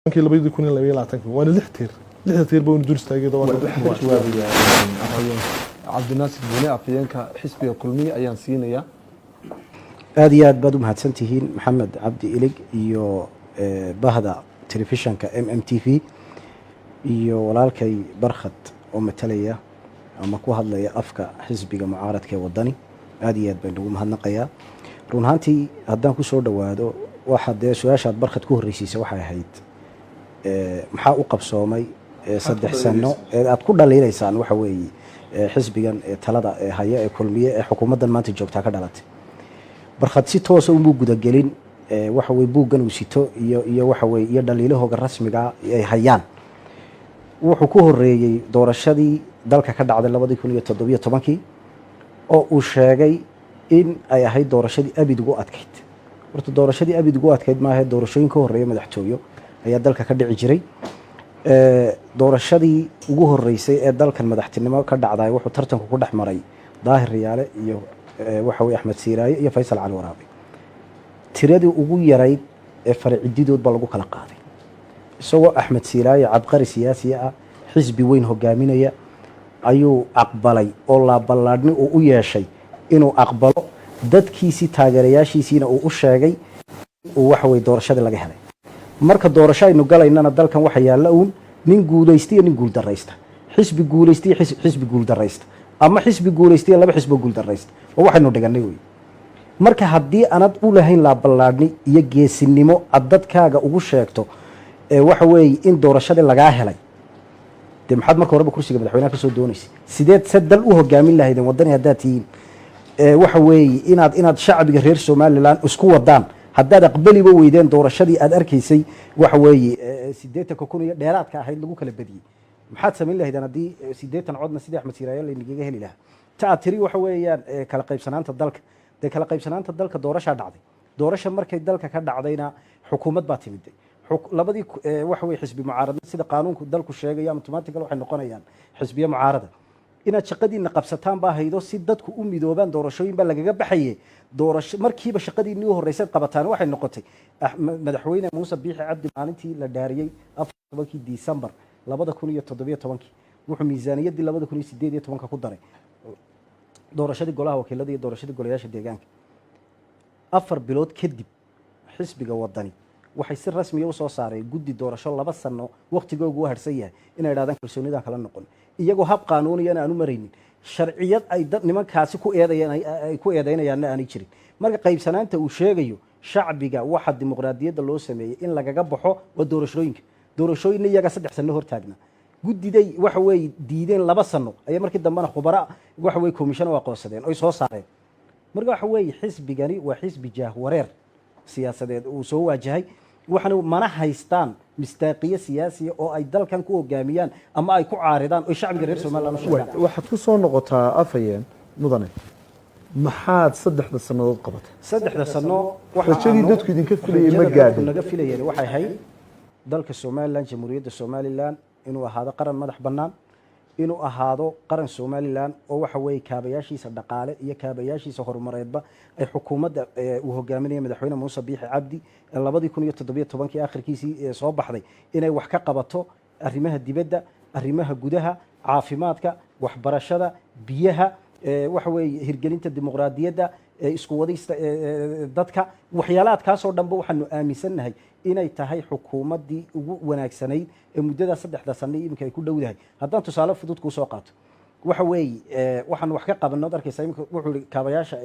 كي لبيد يكون اللي بيلعب وانا لحتير بون درس تاجد وانا عبد الناصر بني أفيانك حسبي كلمي أيان سينيا aad iyo aad baad u mahadsantihiin maxamed cabdi ilig iyo bahda telefishanka MMTV iyo walaalkay barkhad oo matalaya ama ku hadlaya afka xisbiga mucaaradka ee wadani aad iyo aad baan ugu mahadnaqayaa run ahaantii haddaan ku soo dhawaado waxa dee su-aashaad barkhad ku horreysiisay waxay ahayd maxaa u qabsoomay 3 sano ee aad ku dhaliilaysaan waxa weeye xisbigan talada haya ee kulmiye ee xukuumaddan maanta joogtaa ka dhalatay barkhad si toos ah uu gudagelin waxa way buugan uu sito iyo waxa way iyo dhaliilahooga rasmiga ay hayaan wuxuu ku horeeyay doorashadii dalka ka dhacday 2017 oo uu sheegay in ay ahayd doorashadii abid ugu adkayd horta doorashadii abid ugu adkayd ma ahayd doorashooyin ka horeeyay madaxtooyo ayaa dalka ka dhici jiray doorashadii ugu horeysay ee dalkan madaxtinimo ka dhacday wuxuu tartanku ku dhaxmaray daahir riyaale iyo waxa way Axmed Siiraaye iyo Faysal Cali Waraabe tiradii ugu yarayd ee farcididood baa lagu kala qaaday isagoo Axmed Siiraaye cabqari siyaasi ah xisbi weyn hogaaminaya ayuu aqbalay oo la ballaadhni oo u yeeshay inuu aqbalo dadkiisii taageerayaashiisina uu u sheegay oo waxa way doorashada laga helay marka doorasho aynu galaynana dalkan waxa yaala nin guuleystay iyo nin guul dareysta xisbi guuleystay xisbi guul dareysta ama xisbi guuleystay laba xisbi guul dareysta oo waxaynu dhiganay way marka haddii aanad u lahayn la ballaadhni iyo geesinimo aad dadkaaga ugu sheegto waxa weeye in doorashada laga helay de maxad marka horeba kursiga madaxweynaha ka soo doonaysay sideed sadal u hogaamin lahaydeen wadani hadaatiin waxa weeye inaad shacbiga reer Soomaaliland isku wadaan haddaad aqbaliba weydeen doorashadii aad arkaysay waxa weeye 80 kun iyo dheeraadka ahayd lagu kala badiyay maxaad sameyn lahaydeen haddii 80 codna sidii Axmed Siiraaye la inaga heli lahaa taatiri waxa weeyaan kala qaybsanaanta dalka de kala qaybsanaanta dalka doorasho dhacday doorasho markay dalka ka dhacdayna xukuumad baa timid labadii waxa way xisbi mucaarad sida qaanuunku dalku sheegay automatically waxay noqonayaan xisbiye mucaarada inaad shaqadiina qabsataan baa haydo si dadku u midoobaan doorashooyin baa lagaga baxayay doorasho markiiba shaqadiinii u horeysay qabataan waxay noqotay madaxweyne Muuse Biixi Cabdi maalintii la dhaariyay 4 December 2017 wuxuu miisaaniyadii 2018 ku daray doorashadii golaha wakiilada iyo doorashadii golayaasha deegaanka 4 bilood kadib xisbiga wadani waxay si rasmi ah u soo saareen guddi doorasho 2 sano waqtigoodu harsan yahay inay dhaadaan kalsoonida kala noqon iyagoo hab qaanuuniyan aanu maraynin sharciyad ay dad nimankaasi ku eedeynayaan aanay jirin marka qaybsanaanta uu sheegayo shacbiga waxa dimuqraadiyadda loo sameeyay in lagaga baxo waa doorashooyin iyaga 3 sano hor taagna guddiday waxa way diideen 2 sano ay markii dambana khubara waxa way commission oo aqoonsadeen oo soo saareen marka waxa way xisbigani waa xisbi jaahwareer siyaasadeed uu soo waajahay waxana mana haystaan mistaaqiye siyaasi oo ay dalkan ku hogaamiyaan ama ay ku caaridaan oo shacbiga reer Soomaaliland u sheegaan waxaad ku soo noqotaa afayeen mudane maxaad 3 sanadood qabatay 3 sano waxay dadku idinka filayay ma gaadhin naga filayay waxay ahayd dalka Soomaaliland jamhuuriyadda Soomaaliland inuu ahaado qaran madax bannaan inuu ahaado qaran Soomaaliland oo waxa way kaabayaashiisa dhaqaale iyo kaabayaashiisa horumareedba ay xukuumadda uu hogaaminayay madaxweyne Muuse Biixi Cabdi 2017 aakhirkiisii soo baxday inay wax ka qabato arrimaha dibadda arrimaha gudaha caafimaadka waxbarashada biyaha waxa way hirgelinta dimuqraadiyadda isku wadista dadka waxyaalaadkaas oo dhanba waxaanu aaminsanahay inay tahay xukuumaddii ugu wanaagsanayd ee muddada 3 sano imika ay ku dhowdahay haddaan tusaale fudud ku soo qaato waxa weeye waxaan wax ka qabanno arkaysaa imika wuxuu kaabayaasha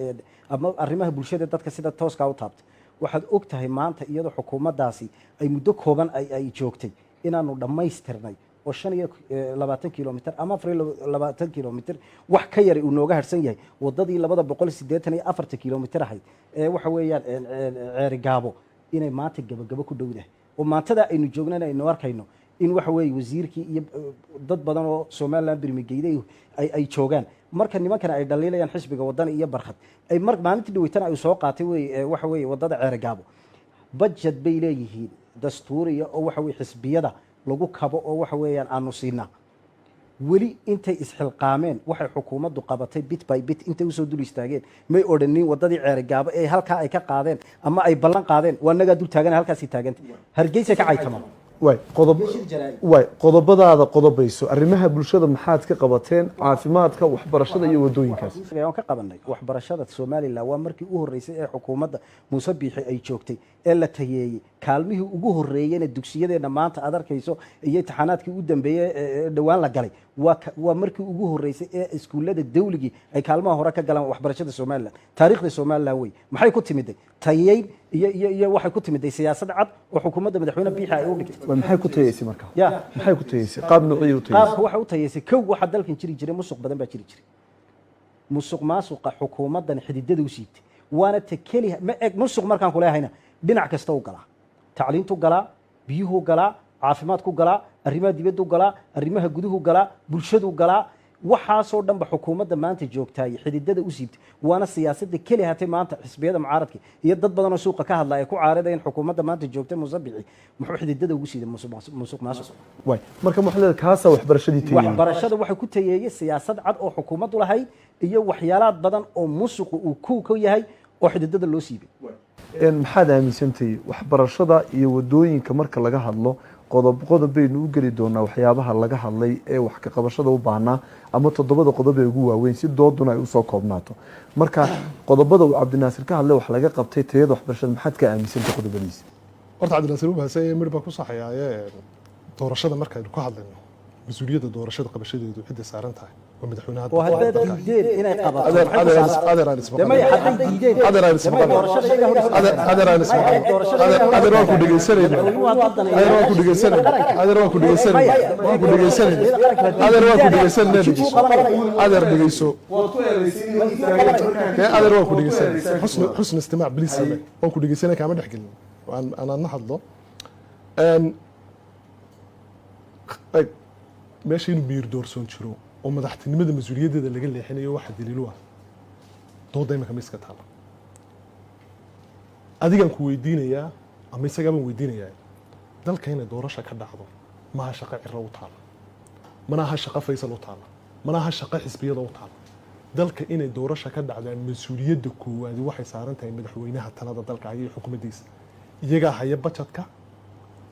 ama arrimaha bulshada dadka sida tooska u taabtay waxaad og tahay maanta iyadoo xukuumaddaasi ay muddo kooban ay joogtay inaanu dhammaystirnay oo 25 kilomitir ama 24 kilomitir wax ka yar uu nooga harsan yahay wadadii 284 kilomitir ahayd ee waxa weeyaan ceeri gaabo inay maanta gabagabo ku dhowdahay oo maantada aynu joognana aynu arkayno in waxa weey wasiirkii iyo dad badan oo Soomaaliland birmigeyday ay joogaan marka nimankan ay dhaliilayaan xisbiga wadani iyo barkhad ay maalintii dhaweytan ay soo qaatay waxa weey wadada ceeri gaabo budget bay leeyihiin dastuuriya oo waxa weey xisbiyada lagu kabo oo waxa weeyaan aanu siinaa weli intay isxilqaameen waxay xukuumaddu qabatay bit by bit intay u soo dul istaageen may odhanin wadadii ceeri gaabo ee halka ay ka qaadeen ama ay ballan qaadeen waa naga dul taagan halkaas taaganta hargeysa ka caytama qodobadaada qodobayso arrimaha bulshada maxaad ka qabateen caafimaadka waxbarashada iyo wadooyinkaas aan ka qabanay waxbarashada Soomaaliland waa markii ugu horeysay ee xukuumadda Muuse Biixi ay joogtay ee la tayeeyay kaalmihii ugu horeeyayna dugsiyadeena maanta aad arkayso iyo imtixaanaadkii u dambeeyay ee dhawaan la galay waa markii ugu horeysay ee iskuulada dawliga ay kaalmaha hore ka galaan waxbarashada Soomaaliland taariikhda Soomaaliland way maxay ku timiday tayeey iyo waxay ku timiday siyaasad cad oo xukuumadda madaxweyne Biixi ay u dhigtay maxay ku tayeysay marka maxay ku tayeysay qaab noocii u tayeysay qaabka waxa u tayeysay kow waxa dalkan jiri jiray musuq badan baa jiri jiray musuq maasuqa xukuumaddan xididada u siibtay waana takaliha ma eg musuq markaan ku leehayna dhinac kasta u galaa tacliintu galaa biyuhu galaa caafimaadku galaa arrimaha dibadda u galaa arrimaha guduhu galaa bulshadu galaa waxaasoo dhanba xukuumadda maanta joogtaay xididada u siibtay waana siyaasadda keliya hatay maanta xisbiyada mucaaradka iyo dad badan oo suuqa ka hadlaya ku caaradeen xukuumadda maanta joogtay Muuse Biixi muxuu xididada ugu siiday musuq maasuq marka maxaa kaasa waxbarashadii tayeeyay waxbarashada waxay ku tayeeyay siyaasad cad oo xukuumaddu lahayd iyo waxyaalaad badan oo musuq uu ku yahay oo xididada loo siibay maxaad aaminsantahay waxbarashada iyo wadooyinka marka laga hadlo qodob baynu u geli doonaa waxyaabaha laga hadlay ee wax ka qabashada u baahnaa ama 7 qodob ee ugu waaweyn si dooduna ay u soo koobnaato marka qodobada uu Cabdinaasir ka hadlay wax laga qabtay tayada waxbarashada maxaad ka aaminsantahay qodobadiisa horta Cabdinaasir uu baasay midba ku saxayay doorashada markaynu ka hadlayno mas'uuliyadda doorashada qabashadeedu cidda saaran tahay waa madaxweynaha oo hadda diideen inay qabato حسن استماع بليس وان كو دغيسنا كما دخغلين انا نحدلو meesha inuu biir doorsoon jiro oo madaxtinimada mas'uuliyadeeda laga leexinayo waxa daliil u ah dooda imika miska taala adigan ku weydiinayaa ama isagaba weydiinayaa dalka inay doorasho ka dhacdo ma ha shaqo cirro u taala mana ha shaqo Faysal u taala mana ha shaqo xisbiyada u taala dalka inay doorasho ka dhacdo mas'uuliyadda koowaad waxay saaran tahay madaxweynaha talada dalka iyo xukuumaddiisa iyaga haya budgetka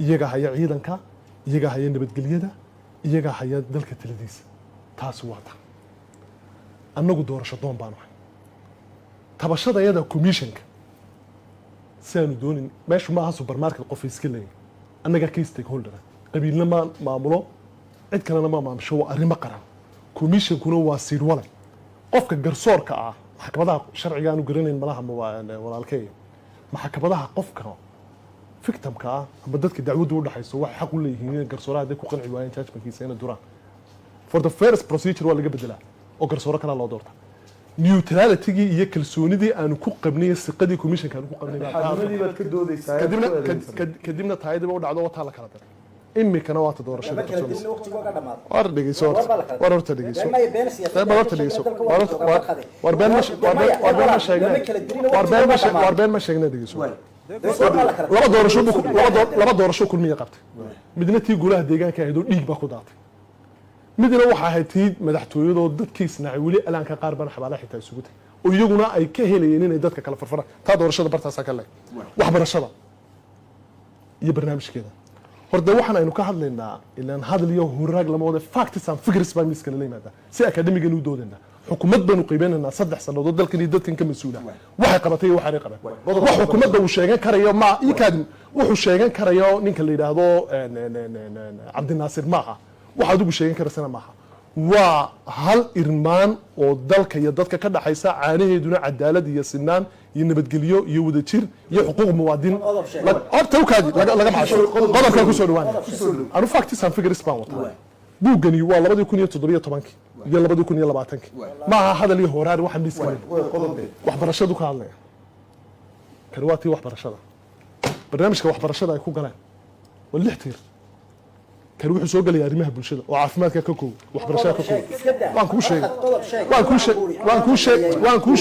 iyaga haya ciidanka iyaga haya nabadgelyada iyaga haya dalka taladiisa taas waata annagu doorasho doon baan ahay tabashada iyada commissionka saanu doonin meeshu ma aha supermarket qof iska leeyahay annaga key stakeholder qabiilna ma maamulo cid kalena ma maamusho waa arrimo qaran commissionkuna waa siirwale qofka garsoorka ah maxkamadaha sharciga aanu garanayn malaha walaalkay maxkamadaha qofka victimka ama dadka dacwadu u dhaxayso wax xaq u leeyihiin garsooraha ay ku qanci waayeen judgmentkiisa inay duraan for the first procedure waa laga bedelaa oo garsooro kala loo doorta neutrality-gii iyo kalsoonidii aanu ku qabnay siqadii commissionka aanu ku qabnay baad ka doodaysaa kadibna taayadaba u dhacdo wata la kala daray imikana waa doorashada war dhigeyso war horta dhigeyso war been ma sheegnay dhigeyso laba doorasho kulmiye qabtay midna tii golaha deegaanka ahayd oo dhiig baa ku daatay midna waxa ahayd tii madaxtooyadoo dadkiisna ay weli alaanka qaar bana xabaalaha xitaa isugu tahay oo iyaguna ay ka helayeen inay dadka kala farfaraan taa doorashada bartaasa ka leeg waxbarashada iyo barnaamijkeeda horda waxaan aynu ka hadlaynaa ilaan hadal iyo huraag lama wada facts and figures baa miiska la yimaada si academic inuu doodanaa xukuumad banu qiimeynaa 3 sanadood dalkan iyo dadkan ka mas'uula waxay qabatay iyo waxay qaban wax xukuumadda uu sheegan karayo ma ikad wuxuu sheegan karayo ninka la yiraahdo Cabdinaasir maaha waxa adigu sheegan karasana maaha waa hal irmaan oo dalka iyo dadka ka dhaxaysa caanaheeduna cadaalad iyo sinaan iyo nabadgelyo iyo wadajir iyo xuquuq muwaadin abta u kaadi laga maasho qodobka ku soo dhawaan anu facts and figures baan wataa buugani waa 2017 iyo 2020 ma aha hadal iyo horaar waxa miiska waxbarashadu ka hadlaya karwaati waxbarashada barnaamijka waxbarashada ay ku galaan wal lixtir kan wuxuu soo galay arrimaha bulshada oo caafimaadka ka koob waxbarashada ka koob waan kuu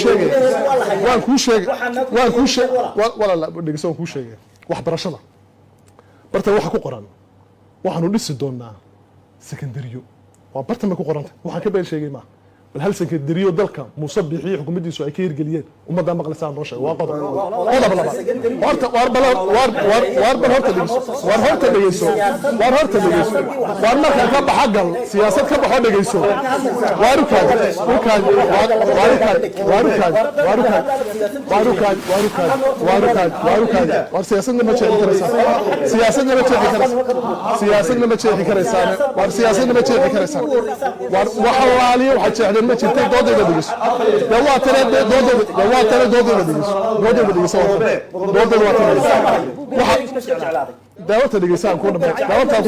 sheegay wala la dhigso kuu sheegay waxbarashada barta waxa ku qoran waxaanu dhisi doonaa secondary waa barta ma ku qoranta waxaan ka been sheegay ma bal hal sanka diriyo dalka muuse bixiyo xukuumaddiisu ay ka hirgeliyeen ummadda maqlaysaa noo sheeg waa qodob laba horta war horta dhegeyso war markaa ka baxa gal siyaasad ka baxo dhegeyso war siyaasadna ma jeexi karaysaa siyaasadna ma jeexi karaysaa war siyaasadna ma jeexi karaysaa war waxa walaaliyo waxa jeexdeen ma jirtay doodayda dhegeyso waa tane doodayda dhegeyso doodayda waa tane دعوتها اللي جيسان كنا دعوتها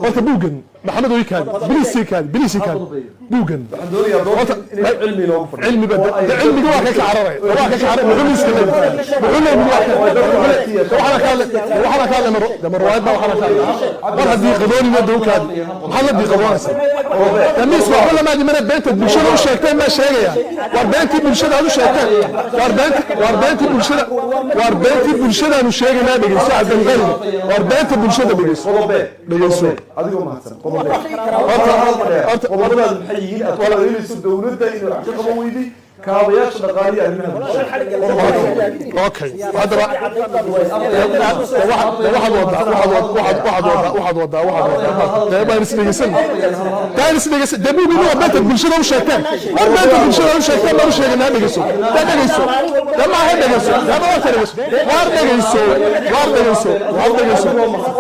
قلت بوجن محمد ويكاد بليسي كان بوجن علمي بدأ علمي جواك كعربي وحنا كان لما روايتنا وحنا كان مرة دي قضوني ندو كان محمد دي قضوني لما يسمع ولا ما دي من بنت بالشدة وشيكتين ما شيء واربنتي بالشدة هذا شيكتين واربنتي بالشدة أنا شيء ما بيجي ساعة الغل واربعة بالشدة بيجي adigoo mahadsan qodobada maxay atwala inaysu dawladda inuu wax ka qaban weyday kaabayaasha dhaqaaliga arrimaha bulshada okay hada waxaad isdhegeysan dabuubi waa beenta bulshada u sheegteen war beenta bulshada u sheegteen ma u sheeganaa dhegeyso dama dhegeyso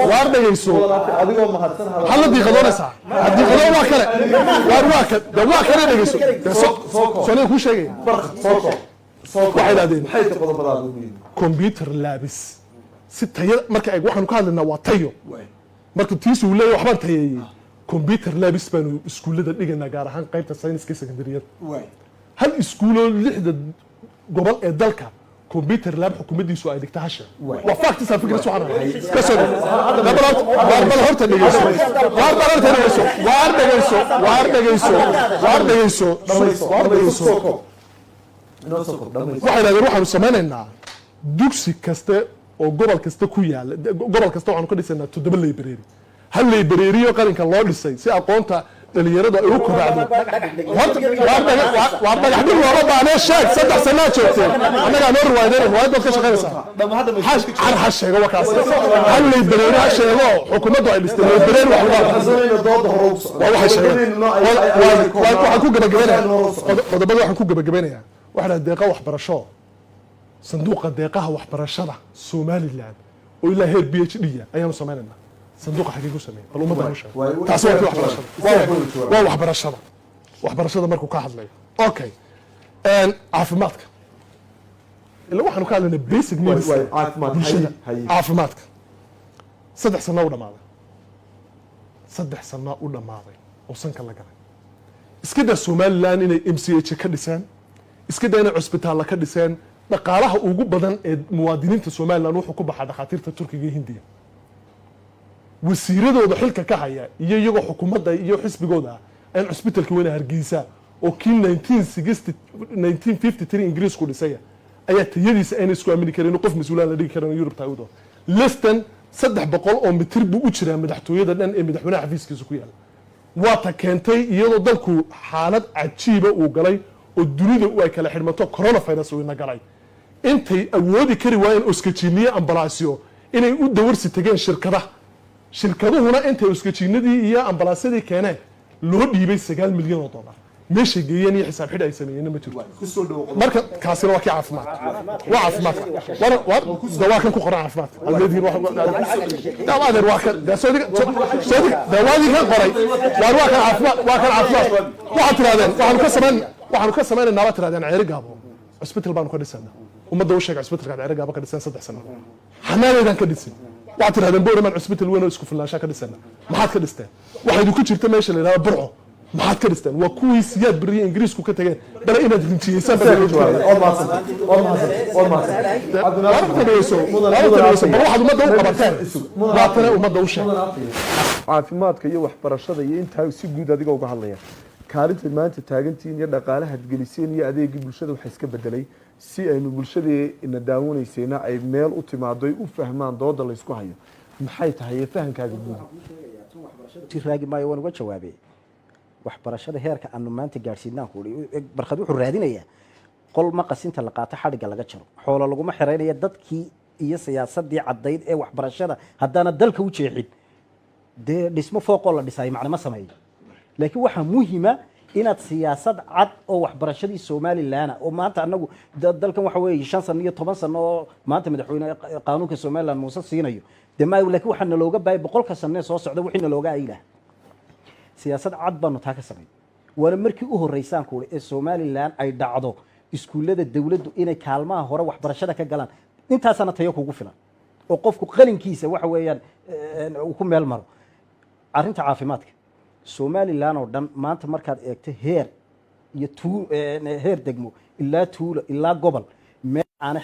waar dhegeyso adigoo mahadsan hal diiqadoonaysaa diiqadoon waa kale waa kale dhegeyso soo ku sheegay waxay yidhahdeen computer labis si tayo marka ay waxaanu ka hadlaynaa waa tayo marka tiisu leeyahay waxbaan tayeeyey computer labis baanu iskuullada dhigaynaa gaar ahaan qaybta sayniska secondariyada hal iskuuloo 6 gobol ee dalka computer lab xukuumaddiisu ay dhigta hasha waa factis aan fikir suxana kasoo bal horta dhegeyso waxay yidhahdeen waxaanu samaynaynaa dugsi kaste oo gobol kasta ku yaala gobol kasta waxaanu ka dhisaynaa 7 library hal library oo qaranka loo dhisay si aqoonta dhalinyarada ay u kobacdo waa dhagax dhig looga baanee sheeg 3 sano joogtay annagaa noo riwaayadeen riwaayaddood ka shaqaynaysaa ha sheego wakaas hal library ha sheego xukuumaddu ay dhistay library waxaan ku gabagabeynayaa waxaa deeqa waxbarasho sanduuqa deeqaha waxbarashada Somaliland oo ilaa heer PhD ayaanu sameeynaa sanduuqa xagee ku sameeyay bal ummadda noo sheeg taas waa waxbarashada markuu ka hadlayo okay caafimaadka ila waxaanu ka hadlaynaa basic needs caafimaadka 3 sano u dhamaaday oo sanka la galay iska daa Somaliland inay MCH ka dhisaan iska daa inay cusbitaal ka dhisaan dhaqaalaha ugu badan ee muwaadiniinta Somaliland wuxuu ku baxaa dhakhaatiirta Turkiga iyo Hindiya wasiiradooda xilka ka haya iyo iyagoo xukuumadda iyo xisbigooda ay cusbitaalka weyn Hargeysa oo kii 1953 Ingiriisku dhisay ayaa tayadiisa ayna isku aamini karin qof mas'uul la dhigi karin Yurub taawdo listan 300 oo mitir buu u jiraa madaxtooyada dhan ee madaxweynaha xafiiskiisa ku yaala waa ta keentay iyadoo dalku xaalad cajiiba uu galay oo dunida ay kala xidhmato coronavirus uu ina galay intay awoodi kari waayeen oskajiniye ambalaasyo inay u dawarsi tageen shirkaduhuna intay oskajinadii iyo ambalaasyadii keeneen loo dhiibay 9 milyan oo dollar meesha geeyeen iyo xisaab xidh ay sameeyeen ma jirto marka kaasina waa caafimaad waa kan ku qoran caafimaad almeedii dawaadeer waa kan daawadi kan qoray waa kan caafimaad waxaad tirahdeen waxaanu ka sameynaa naba tirahdeen ceeri gaabo cusbitaal baanu ka dhisanaa ummadda u sheegay cusbitaalka ceeri gaabo ka dhisan 3 sano xanaanaydan ka dhisin waxaad tirahdeen boorman cusbitaal weyn oo isku filnaansha ka dhisanaa maxaad ka dhisteen waxaad ku jirta meesha la yiraahdo burco maxaad ka dhisteen waa kuwii siyaad bariye Ingiriisku ka tageen bal inaad rinjiyeysaan caafimaadka iyo waxbarashada iyo intaa si guud adiga uga hadlaya kaalinta maanta taagantiin iyo dhaqaalaha geliseen iyo adeegii bulshada waxa iska bedelay si aynu bulshadeena daawanaysayna ay meel u timaado ay u fahmaan dooda la isku hayo maxay tahay fahankaaga guud raagi maayo waan uga jawaabay waxbarashada heerka aanu maanta gaadhsiinaan ku barkad wuxuu raadinayaa qol ma qasinta la qaato xadhiga laga jaro xoolo laguma xiraynaya dadkii iyo siyaasadii caddayd ee waxbarashada haddaana dalka u jeexin dee dhismo fooqoo la dhisay macna ma sameeyo laakiin waxaa muhiima inaad siyaasad cad oo waxbarashadii Somaliland oo maanta anagu dalkan waxa weeye 5 sano iyo 10 sano oo maanta madaxweyne qaanuunka Somaliland Muuse siinayo demaa laakiin waxa looga baay 100 sano soo socda wixii looga ayla siyaasad cad baanu taa ka sameeyay wala markii u horeysaan ku ee Somaliland ay dhacdo iskuulada dawladdu inay kaalmaha hore waxbarashada ka galaan intaasana tayo kugu filan oo qofku qalinkiisa waxa weeyaan uu ku meel maro arinta caafimaadka Somaliland oo dhan maanta markaad eegto heer iyo heer degmo ilaa tuulo ilaa gobol meel aan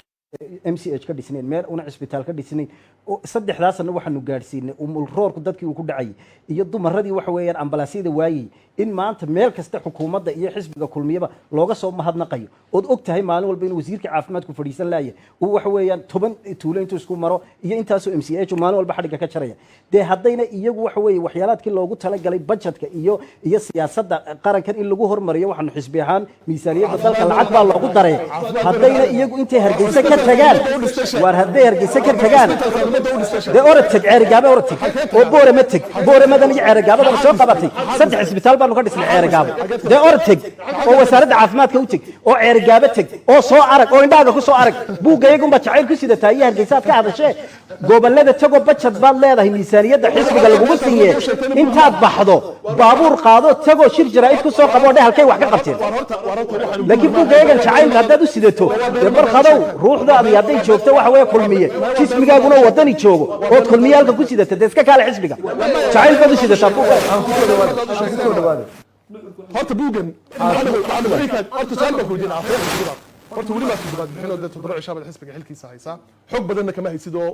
MCH ka dhisnayn meel una isbitaal ka dhisnayn oo saddexdaasna waxaanu gaarsiinay umul roorku dadkii uu ku dhacay iyo dumaradii waxa weeyaan ambalaasiyada waayay in maanta meel kasta xukuumadda iyo xisbiga kulmiyaba looga soo mahadnaqayo oo og tahay maalin walba in wasiirka caafimaadku fadhiisan laayay oo waxa weeyaan 10 tuulo intuu isku maro iyo intaas oo MCH maalin walba xadhiga ka jaraya de haddayna iyagu waxa weeye waxyaalaadkii loogu talagalay budgetka iyo siyaasadda qarankan in lagu hormariyo waxaanu xisbi ahaan miisaaniyadda dalka lacag baa loogu daray haddayna iyagu intay hargeysa ka tagaan war hadday hargeysa ka tagaan de oratag ceerigaaba oratag oo boorama tag booramadan iyo ceerigaabada soo qabatay saddex isbitaal baanu ka dhisnay ceerigaabo de oratag oo wasaaradda caafimaadka u tag oo ceerigaaba tag oo soo arag oo indhaaga ku soo arag buugaygu ma jacayl ku sidataa iyo hargeysa aad ka hadashay gobolada tago budget baad leedahay miisaaniyadda xisbiga lagu siiyay intaad baxdo baabuur qaado tago shir jaraa'id ku soo qabo halkay wax ka qabteen laakiin buugaygan jacayl haddaad u sidato de barqadow ruuxdaada hadday joogto waxa weeye kulmiye xisbigaaguna wadani joogo oo kulmiyaalka ku sidata de iska kale xisbiga jacayl baad u sidataa horta buugan horta saan baa kuweydiin horta weli maa suduqaad bixinoo dee toddoba cishaabad xisbiga xilkiisa haysaa xog badanna kama haysid oo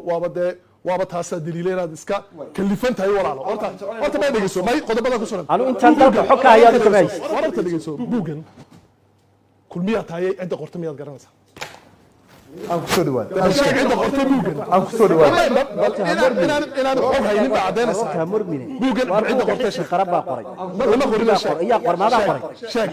waaba taasaa daliila inaad iska kalifan tahay walaalo horta may dhegeyso may qodobada ku sugan anu intaan dalka xog ka hayaa kama haysid horta dhegeyso buugan kulmiyaa tahay cidda qorta miyaad garanaysaa aan ku soo dhawaad cidda qorta buugan aan ku soo dhawaad inaan xog haynin baa caddaynaysaa buugan cidda qorta sheekh qarab baa qoray ma qorin ayaa qormaada qoray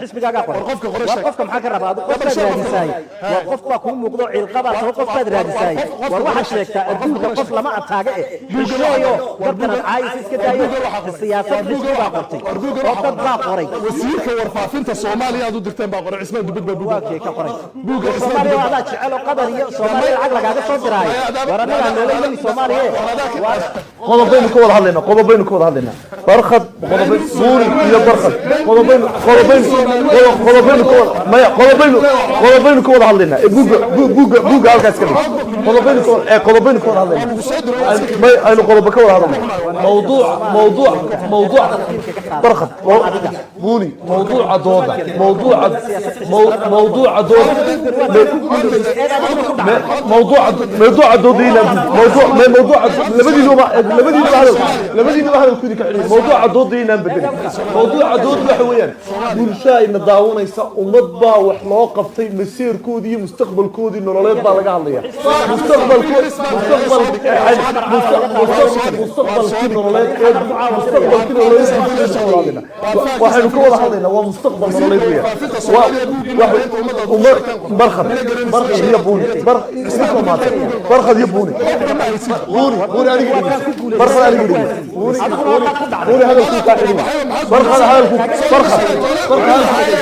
xisbigaaga qoray qofka qoray qofka maxaa ka rabaa qofka raadisay waa qof baa ku muuqdo cilqaba soo qof baad raadisay war waxa sheegtaa adduunka qof lama ataaga buugayo dadkan caayis iska daayo siyaasad xisbiga qortay oo dad baa qoray wasiirka warfaafinta Soomaaliya aad u dirteen baa qoray Cismaan Dubad baa buugaag ka qoray buugaag Soomaaliya wada jecel oo qadar iyo Soomaaliya lacag lagaaga soo diray waranaga nololeeyay Soomaaliya qodobaynu ka wada hadlaynaa barkhad qodobaynu suuri iyo barkhad qodobaynu ka wada hadlaynaa buuga halkaas ka dhig qodobaynu ka wada hadlaynaa aynu qodobo ka wada hadlaynaa موضوع برخد بوني موضوع دودة موضوع دودة موضوع دودينا موضوع لبدي هذا كودي كعلي موضوع دودينا بدل موضوع دود وحويان bulshaa ina daawanaysa ummad baa wax loo qabtay masiirkoodii iyo mustaqbalkoodii nololeed baa laga hadlaya mustaqbalkii nololeed waxaynu ka wada hadlaynaa waa mustaqbal nololeed weeyaan barkhad iyo buuni barkhad iyo buuni aniga barkhad aniga buuni hadalkuu kaa xidhin barkhad hadalkuu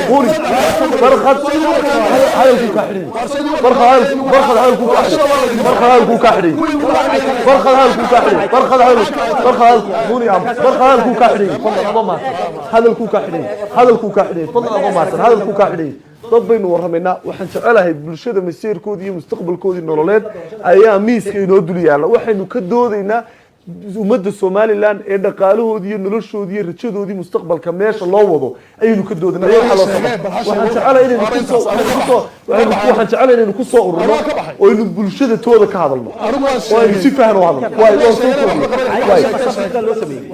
buuni barkhad hadalkuu kaa xidhin barkhad hadalkuu kaa xidhin barkhad hadalkuu kaa xidhin barkhad hadalkuu kaa xidhin barkhad buuni barkhad hadalkuu kaa xidhin hadalkuu kaa xidhin hadalkuu kaa xidhin fadlan aba maarsan hadalkuu kaa xidhin dad baynu warramaynaa waxaan jecelahay bulshada masiirkoodii iyo mustaqbalkoodii nololeed ayaa miiska inoo dul yaalla waxaynu ka doodaynaa ummadda Somaliland ee dhaqaalahoodii iyo noloshoodii iyo rajadoodii mustaqbalka meesha loo wado ayaynu ka doodaynaa waxaan jecelahay inaynu ku soo ururno oo aynu bulshada tooda ka hadalno oo aynu si fahno hadalno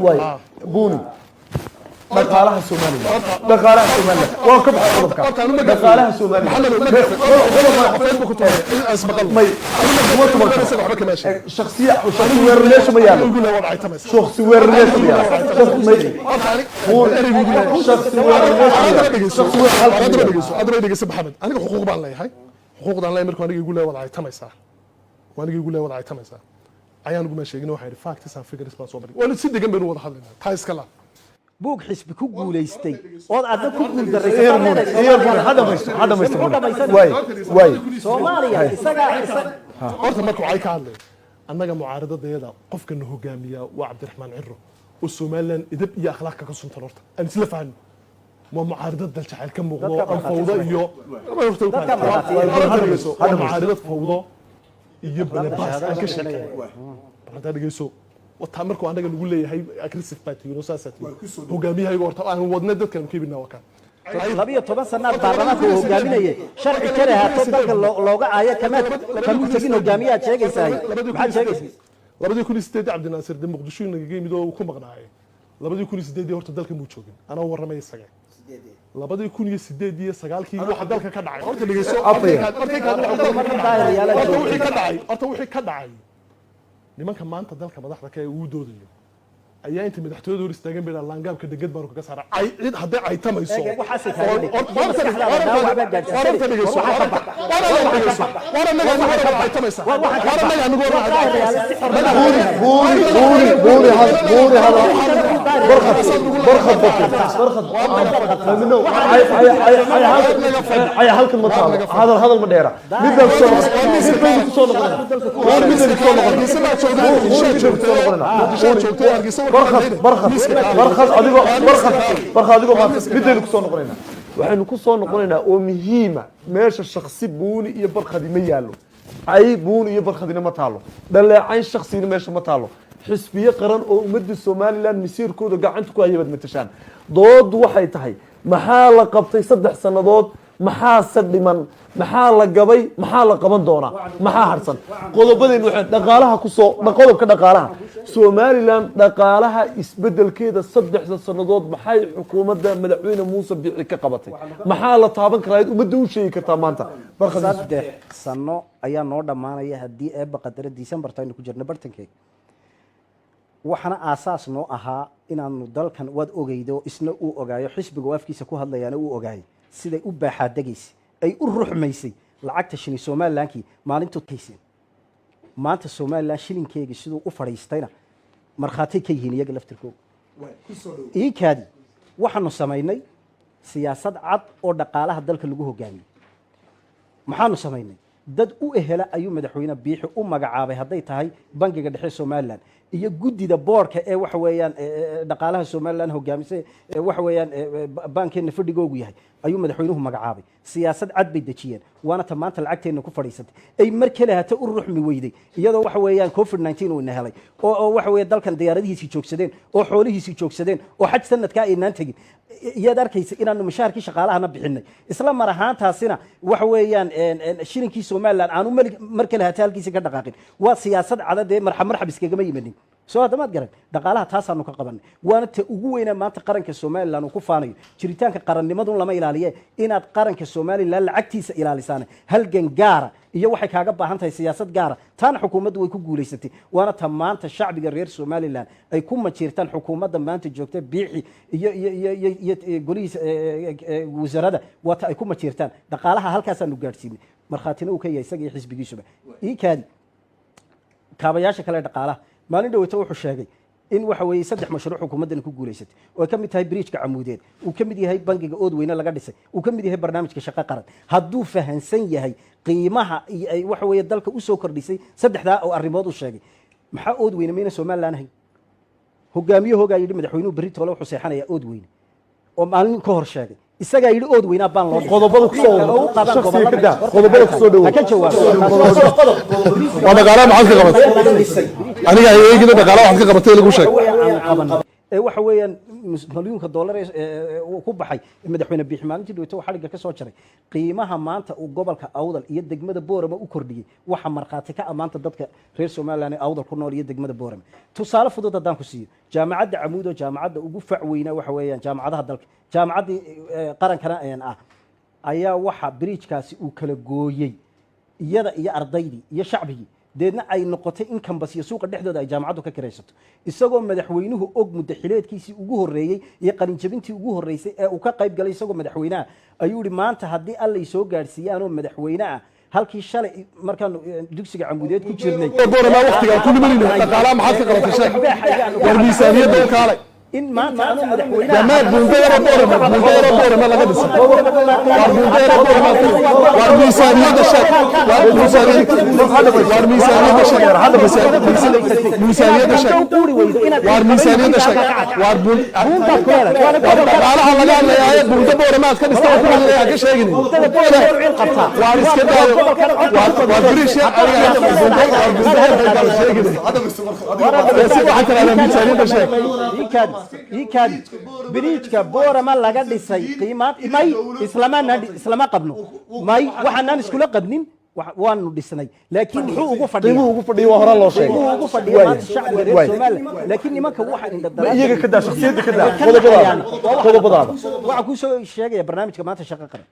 waay buuni dhaqaalaha Soomaaliland dhaqaalaha Soomaaliland waa ka baxay qodobka dhaqaalaha Soomaaliland shakhsiya weerarneesha ma yaalo shakhsi weerarneesha ma yaalo aniga xuquuq baan leeyahay xuquuqdaan leeyahay markuu aniga igu leeyahay wada aytamaysaa waaniga igu leeyahay wada aytamaysaa ayaan ugu ma sheegin waxa yiri facts and figures baan soo baray wala si degan baynu wada hadlaynaa taa iska la buug xisbi ku guuleystay oo aad ku guul way Soomaaliya isaga horta markuu ay ka hadlay annaga mucaaradadeeda qofkana hogaamiya waa Cabdiraxmaan Ciro oo Soomaaliland idab iyo akhlaaq ka suntan horta aan isla fahno ما معارضة دلتحيل كم موضوع الفوضى إياه معارضة فوضى يبقى بس أكشن بعد هذا جيسو وتعمركوا عندك نقول لي هاي أكريسيف باتي ونساساتي هو جميع هاي ورطة أنا ودنا ده كان كيف النواكا لبيه طبعا سنة بارنا هو جميع شرع كره هتطبق اللغة آية كمان كانوا تجين الجميع شيء يساوي بعد شيء لابد يكون استدعاء عبد الناصر دم مقدشين نجيم يدو وكم مقنعي لابد يكون استدعاء هرت دلك موجودين أنا ورا ما يسجع لابد يكون يستدعاء سجال كي واحد دلك كدعي هرت اللي جيسو أرتوحي كدعي لمن كان ما أنت دلك مدحنا كي ودوديو أيام أنت مدحتوا دور استجاب بين اللانجام كده جد بارك كسر عيد هذا عيتم يسوع هذا المديرة برخص أديكو ما بدنا نكسر نقولنا وحين نكسر نقولنا ومهمة ماشي الشخصي بوني يبرخ دي ميالو أي بوني يبرخ دي نمطالو دل عين شخصي ماشي مطالو حسبية قرن أو مد الصومالي لان مسير كودا قاعدتكو هي بد متشان ضد وحي تحي محل قبطي صدح سنوات maxaa sadhiman maxaa la gabay maxaa la qaban doona maxaa harsan qodobadeen waxa dhaqaalaha ku soo qodobka dhaqaalaha Soomaaliland dhaqaalaha isbedelkeeda 3 sanadood maxay xukuumadda madaxweyne Muuse Biixi ka qabatay maxaa la taaban karaa ummadda u sheegi kartaa maanta barqad 3 sano ayaa noo dhamaanaya hadii ay baqadar December taaynu ku jirnay bartankay waxana aasaas noo ahaa inaanu dalkan wad ogeydo isna uu ogaayo xisbiga waafkiisa ku hadlayana uu ogaayo siday u baaxaadagaysay ay u ruxmaysay lacagta shilin Soomaalilandkii maalintood kayseen maanta Soomaaliland shilinkeega sidoo u fariistayna marxaati ka yihiin iyaga laftirkooda kaadi waxaanu sameeynay siyaasad cad oo dhaqaalaha dalka lagu hogaamiyo maxaanu sameeynay dad u ehela ayuu madaxweyne Biixi u magacaabay haday tahay bangiga dhexe Soomaaliland iyo gudida boorka ee waxa weeyaan dhaqaalaha Soomaaliland hogaamisay waxa weeyaan bankeena fadhigoogu yahay ayuu madaxweynuhu magacaabay siyaasad cad bay dajiyeen waana maanta lacagteena ku fadhiisatay ay markale hata u ruxmi weyday iyadoo waxa weeyaan COVID-19 uu nahelay oo waxa weeyaan dalkan diyaaradihiisa joogsadeen oo xoolihiisa joogsadeen oo xaj sanadka ay naan tagin iyad arkaysa inaanu mushaharkii shaqaalahana bixinay isla mar ahaantaasina waxa weeyaan shilinkii Soomaaliland aanu markale hata halkiisa ka dhaqaaqin waa siyaasad cad ee marxab iskaga ma yimaadin soo hadamaad garan dhaqaalaha taasaanu ka qabanay waana ta ugu weynaa maanta qaranka Soomaaliland uu ku faanayo jiritaanka qarannimadu lama ilaaliyo inaad qaranka Soomaaliland lacagtiisa ilaalisaan halgan gaara iyo waxay kaaga baahan tahay siyaasad gaara tan xukuumaddu way ku guuleysatay waana ta maanta shacbiga reer Soomaaliland ay ku majiirtaan xukuumadda maanta joogta Biixi iyo golihiisa wasaaradda wata ay ku majiirtaan dhaqaalaha halkaas aanu gaarsiinay marxaatina uu ka yahay isaga iyo xisbigiisuba kaadi kaabayaasha kale dhaqaalaha maalin dhaweyta wuxuu sheegay in waxa weeye 3 mashruuc xukuumaddan ku guuleysatay oo ka mid tahay bridge-ka Camuudeed uu ka mid yahay bangiga Oodweyne laga dhisay uu ka mid yahay barnaamijka shaqo qaran hadduu fahansan yahay qiimaha ay waxa weeye dalka u soo kordhisay saddexda oo arrimood u sheegay maxaa Oodweyne meena Soomaaliland ahay hogaamiyahooga yidhi madaxweynuhu berri toole wuxuu seexanayaa Oodweyne oo maalin ka hor sheegay isaga yidhi Oodweyne baan loo qodobada ku soo qodobada ku soo dhaw ka jawaab waa dhaqaalaha maxaad ka qabatay aniga ayagida dhaqaalaha waxaad ka qabatay lagu sheeg waxa weeyaan مليون دولار ku baxay madaxweyne biixi maalintii dhaweyto waxa xariga ka soo jaray qiimaha maanta uu gobolka awdal iyo degmada boorama u kordhiyay waxa marqaati ka amaanta dadka reer Soomaaliland ee awdal ku nool iyo degmada boorama tusaale fudud hadaan ku siiyo jaamacadda Camuud oo jaamacadda ugu fac weyna waxa weeyaan jaamacadaha dalka jaamacadii qarankana ah ayaa waxa bridge-kaasi uu kala gooyay iyada iyo ardaydii iyo shacbigii deedna ay noqotay in kambas iyo suuqa dhexdooda ay jaamacaddu ka kiraysato isagoo madaxweynuhu og muddaxileedkiisii ugu horreeyay iyo qalinjabintii ugu horreysay ee uu ka qayb galay isagoo madaxweynaha ayuu yidhi maanta haddii allay soo gaadhsiiyaan oo madaxweyne ah halkii shalay markaan dugsiga Camuudeed ku jirnay boorama waqtiga ku nimanina dhaqaalaha maxaad ka qabatay shay war miisaaniyadda oo kaalay in maanta aanu madaxweynaha jamaa buundada boorama laga dhisay war miisaaniyadda shay war miisaaniyadda shay miisaaniyadda shay war miisaaniyadda shay war dhaqaalaha laga hadlayaa buunda boorama aad ka dhistay ku hadlayaa ka sheegin war iska daayo war birish ya iikaad biriijka boorama laga dhisay qiimaad may islama qabno may waxaanan iskula qabnin waanu dhisnay laakiin wuxuu ugu fadhiyo waa hore loo sheegay ugu fadhiyo shacabka reer Soomaaliland laakiin nimanka waxa indha iyaga ka daa shakhsiyadda ka daa qodobadaada waxa ku soo sheegaya barnaamijka maanta shaqo qaran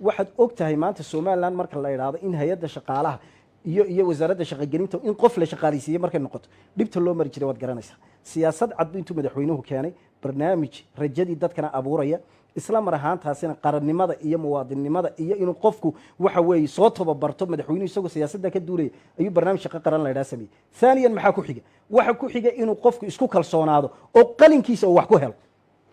waxaad og tahay maanta Soomaaliland marka la yiraahdo in hay'adda shaqaalaha iyo wasaaradda shaqagelinta in qof la shaqaaleysiiyo markay noqoto dhibta loo mari jiray waad garanaysaa siyaasad cad intuu madaxweynuhu keenay barnaamij rajadii dadkana abuuraya isla mar ahaantaasina qarannimada iyo muwaadinimada iyo inuu qofku waxa weeye soo tababarto madaxweynuhu isagoo siyaasadda ka duulay ayuu barnaamij shaqo qaran la yiraahdaa sameeyay thaniyan maxaa ku xiga waxa ku xiga inuu qofku isku kalsoonaado oo qalinkiisa uu wax ku helo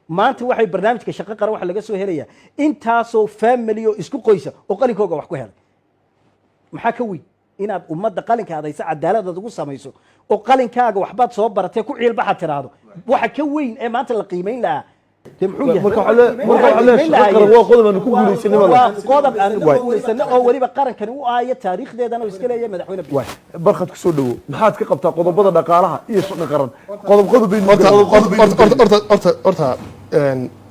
maanta waxay barnaamijka shaqo qaran waxa laga soo helayaa intaasoo family oo isku qoysa oo qalinkooga wax ku helay maxaa ka weyn inaad ummadda qalinka adaysa cadaalad ugu samayso oo qalinkaaga waxbaad soo baratay ku ciilbaxa tiraado waxa ka weyn ee maanta la qiimeyn lahaa marka waa qodob aan ku guuleysanay waa qodob aan ku guuleysanay oo waliba qarankani u aaya taariikhdeedana uu iska leeyahay madaxweyne barkad ku soo dhawo maxaad ka qabtaa qodobada dhaqaalaha iyo shaqo qaran qodob bay horta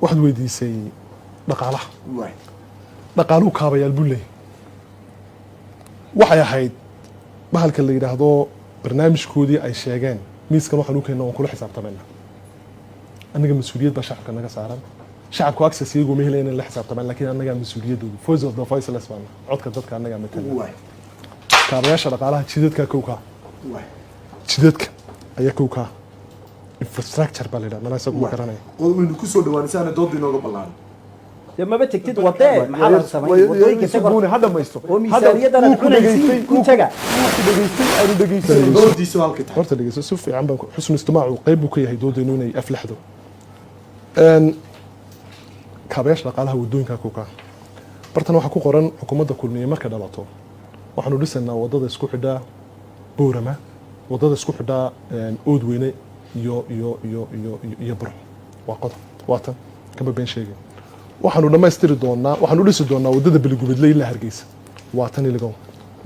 waxaad weydiisay dhaqaalaha dhaqaaluhu kaabayaal buu leeyahay waxay ahayd bahalka la yidhaahdo barnaamijkoodii ay sheegeen miiskan waxaan u keenna waan kula xisaabtamayna annaga mas-uuliyad baa shacabka naga saaran shacabku access iyagu ma helayna in la xisaabtamaan laakiin annagaa mas-uuliyadooda voice of the voiceless baan codka dadka annagaa matala kaabayaasha dhaqaalaha jidadka kowkaa jidadka ayaa kowkaa infrastructure baa la yidhaha mana isagu ma garanaya qodobeynu ku soo dhawaanisaana doodda inooga ballaaran ما بتكتد وداه محل سماي ودويك تقول هذا ما يستو وميزانية أنا كنت كنت جا أنا دقيقتين دودي سؤال كده horta dhegeyso si fiican baan xusn istimaacu qayb uu ka yahay doodda inuu inay aflaxdo kaabayaasha dhaqaalaha wadooyinka kuka bartan waxaa ku qoran xukuumadda kulmiye marka dhalato waxaanu dhisanaa wadada isku xidha boorama wadada isku xidha oodweyne iyo buro waa qodob waatan kama been sheegay waxaanu dhamaystiri doonaa waxaanu dhisi doonaa wadada Beligubadle ilaa Hargeysa waa tan ilagow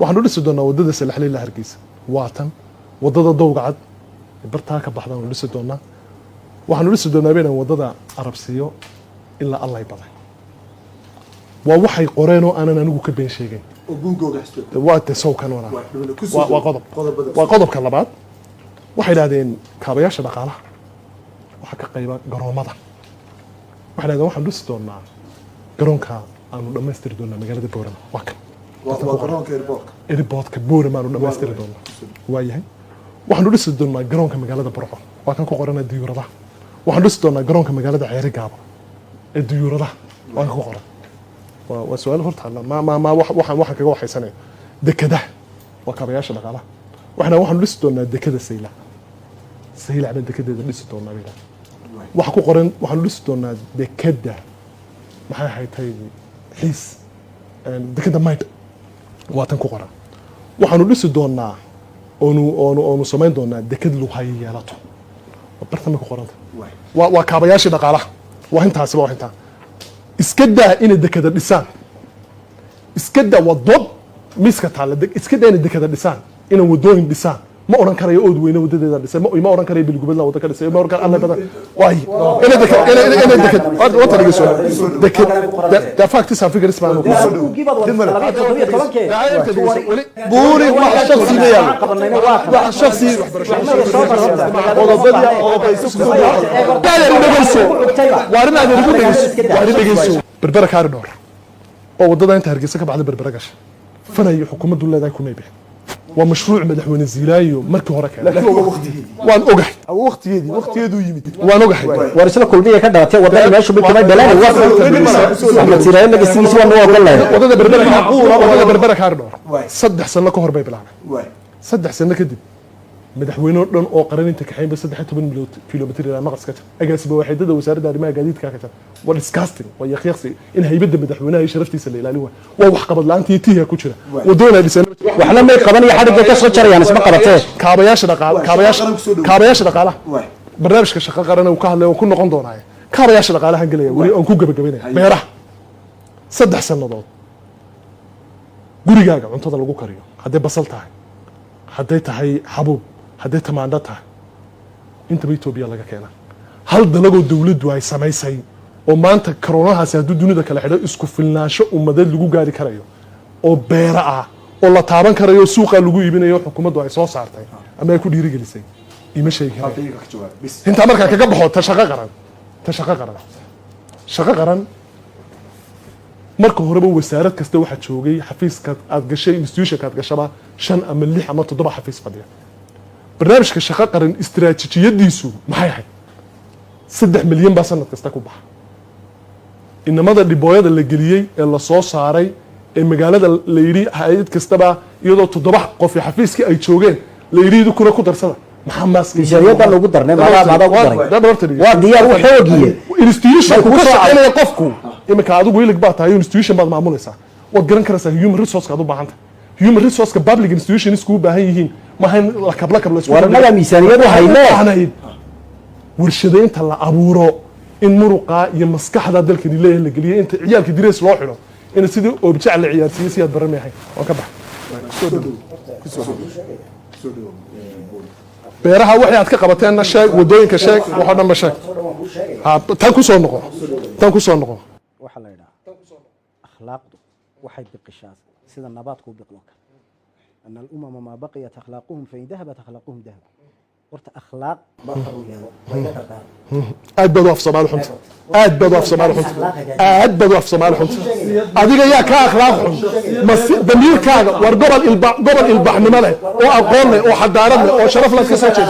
waxaanu dhisi doonaa wadada Salaxle ilaa Hargeysa waa tan wadada Dowgacad bartaa ka baxdaan dhisi doonaa waxaanu dhisi doonaa beenan wadada Arabsiyo ilaa Allah baday waa waxay qoreen oo aanan anigu ka been sheegin oo buugooga xistay waa tasoo kan waa qodobka labaad waxay yiraahdeen kaabayaasha dhaqaalaha waxa ka qayba garoomada waxaan waxaan dhisi doonaa garoonka aanu dhamaystiri doonaa magaalada Boorama waa kan waa garoonka airportka Boorama aanu dhamaystiri doonaa waa yahay waxaan dhisi doonaa garoonka magaalada Burco waa kan ku qoran diyuuradaha waxaan dhisi doonaa garoonka magaalada Ceeri Gaabo ee diyuuradaha waa kan ku qoran waa su'aal horta ma waxaan kaga waxaysanay dekadaha waa kaabayaasha dhaqaalaha waxaan dhisi doonaa dekada Saylac dekedeeda dhisi doonaa wiilal waxa ku qoran waxaan dhisi doonaa dekada maxay haytay xiis dekada mayd waa tan ku qoran waxaanu dhisi doonaa oonu samayn doonaa dekad lagu hayo yeelato bartama ku qoranta waa kaabayaashii dhaqaalaha waa intaasi waa intaa iska daa inay dekada dhisaan iska daa wadood miska taala iska daa inay dekada dhisaan inay wadooyin dhisaan ma oran karayo ood weyne wadadeeda dhisay ma oran karayo bilgubadla wada ka dhisay ma oran karayo alla badan waay ina deked wata laga soo deked da factis aan figures baan ku soo buuri wax shakhsi ma yaalo wax shakhsi qodobada oo baysu berbera kaari dhowr oo wadada inta hargeysa ka baxda berbera gasha fanayo xukuumaddu leedahay kumay bixin waa mashruuc madaxweyne ziilaayo markii hore kale waan ogahay waqtigeedu yimid waan ogahay war isla kulmiye ka dhalatay wadada meesha mid kama dhalaan waa Axmed Siiraaye magasiisa waa noo ogolahay wadada berbera kaari dhowr 3 sano ka hor bay bilaabeen 3 sano kadib madaxweyne dhan oo qaraninta ka xaynba 13 kilomitir ilaa maqas ka agaasiba waxaydada wasaaradda arrimaha gaadiidka ka tar waa disgusting waa yaqiiqsi in haybada madaxweynaha sharaftiisa la ilaaliyo waa wax qabad laantii tiiha ku jira wadooyina dhisan waxna may qaban iyo xadhiga ka soo jarayaan isma qabatee kaabayaasha dhaqaalaha barnaamijka shaqo qaran uu ka hadlay oo ku noqon doonaa kaabayaasha dhaqaalaha galaya wali aan ku gabagabeynaya beeraha 3 sanadood gurigaaga cuntada lagu kariyo haday basal tahay haday tahay xabuub haday tamaandho tahay intaba Itoobiya laga keenaa hal dalagoo dawladdu ay samaysay oo maanta koronahaasi hadduu dunida kala xidho isku filnaansho ummadeed lagu gaari karayo oo beera ah oo la taaban karayo suuqa lagu iibinayo xukuumaddu ay soo saartay ama ay ku dhiirigelisay ima sheegi inta markaa kaga baxo ta shaqo qaran marka horeba wasaarad kasta waxa joogay xafiiska aad gashay institution-ka aad gashaba 5 ama 6 ama 7 xafiis fadhiya barnaamijka shaqo qaran istiraatiijiyadiisu maxay ahayd 3 milyan baa sanad kasta ku baxa inamada dhibooyada la geliyey ee la soo saaray ee magaalada la yidhi hay'ad kastaba iyadoo 7 qof xafiiskii ay joogeen la yidhi kuna ku darsada maxaa miisaaniyada lagu darnay maada ugu daray waa diyaar u xoogiye institution ku shaqeynaya qofku imika adigu ilig baa tahay institution baad maamulaysaa waad garan karaysaa human resource ka u baahan tahay human resource ka public institutions ku baahan yihiin ma hayn la kabla isku warnaga miisaaniyadu haynaa warshadaynta la abuuro in muruqa iyo maskaxda dalkani leeyahay la geliyo inta ciyaalka direes loo xiro in sidii object la ciyaarsiyo si aad baranayhay oo ka bax beeraha waxay aad ka qabateenna sheeg wadooyinka sheeg waxa dhan ba sheeg tan ku soo noqo waxa la yiraahdaa akhlaaqdu waxay biqishaa sida nabaadku biqlo أن الأمم ما بقيت أخلاقهم فإن ذهبت أخلاقهم ذهب ورت أخلاق أدبوا في صباح الحنت أدبوا في صباح الحنت أدبوا في صباح الحنت أديك يا كأخلاقهم بس ضمير كذا ورقبل البحر ماله وأقوله وحضارته وشرف لك سوتشي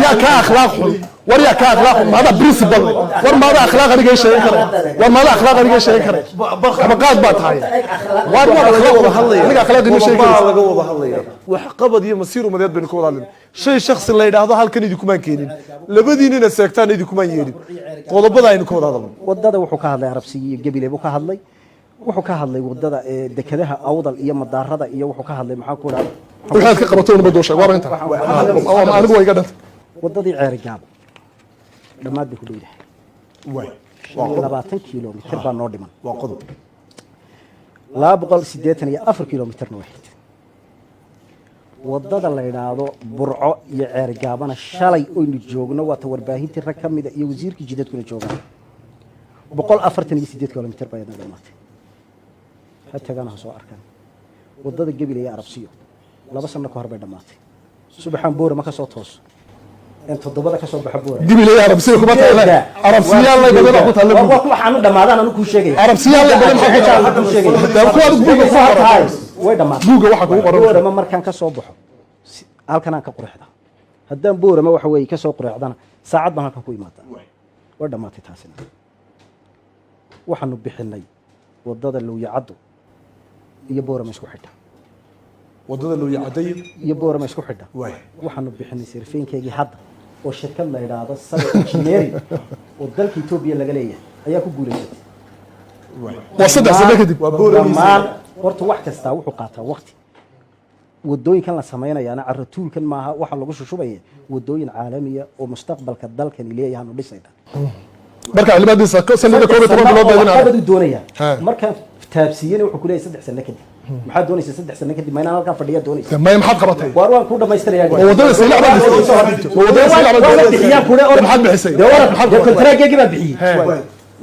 يا كأخلاقهم وريا كأخلاقهم هذا بريسبل ورماذا أخلاق رجال شيء كره ورماذا أخلاق رجال شيء كره بقاد باتهاي ورماذا أخلاق وهالله أنا أخلاق رجال شيء كره وحقبض يمسير ومداد بين كل عالم شيء شخص اللي يدعى هذا كان يدكم كينين لبديننا سكتان يدكم يجري قلب بدأ ينكم هذا ودada wuxuu ka hadlay arabsiga gabilay buu ka hadlay wuxuu ka hadlay wadada dekadaha awdal iyo madaarada iyo wuxuu ka hadlay maxaa ku raad waxaad ka qabato uma dooshay waa inta anigu way gadan wadadii ceer gaab dhamaad ku dheeyahay 20 kilomitir baa noo dhiman waa qodob 284 kilomitir noo xigta wadada la yiraahdo burco iyo ceer gaabana shalay oo ñu joogno waa warbaahintii rag kamid ah iyo wasiirkii jidadkuna joogan 148 kilomitir bay dhamaatay hatta gana soo arkaan wadada gabilay arabsiyo 2 sano ka hor bay dhamaatay subaxan boor ma ka soo toos inta todobada ka soo baxa boor gabilay arabsiyo kuma taala arabsiyo la badan ku taala waxaan u dhamaadaan anu ku sheegay arabsiyo la badan ku sheegay ku aad buuga faatahay way dhamaatay buuga waxa ku qoran boor markaan ka soo baxo halkan aan ka qurxda haddaan boorama waxa weey ka soo qurxdana saacad baan halkan ku imaadaa way dhamaatay taasina waxaanu bixinay wadada Luuyacado iyo boorama isku xidha wadada Luuyacado iyo boorama isku xidha waxaanu bixinay sirfeenkeygii hadda oo shirkad la yiraahdo Sare Engineering oo dalka Itoobiya laga leeyahay ayaa ku guuleysatay waa 3 sano kadib waa boorama horta wax kasta wuxuu qaataa waqti wadooyinkan la sameeyayna carratuulkan maaha waxa lagu shushubay wadooyin caalamiya oo mustaqbalka dalkan leeyahay aanu dhisayna marka cilmidiisa sanada 12 bilood baa doonaya marka taabsiiyeen wuxuu ku leeyahay 3 sano kadib maxaad doonaysaa 3 sano kadib ma inaan halkaa fadhiya doonaysaa ما يمحط قبطي waar waan ku dhamaystirayaa ودنا سيلع بعد ودنا سيلع بعد bixiyaa kule oo محد بحسين de warad kontraaggeegii baa bixiyey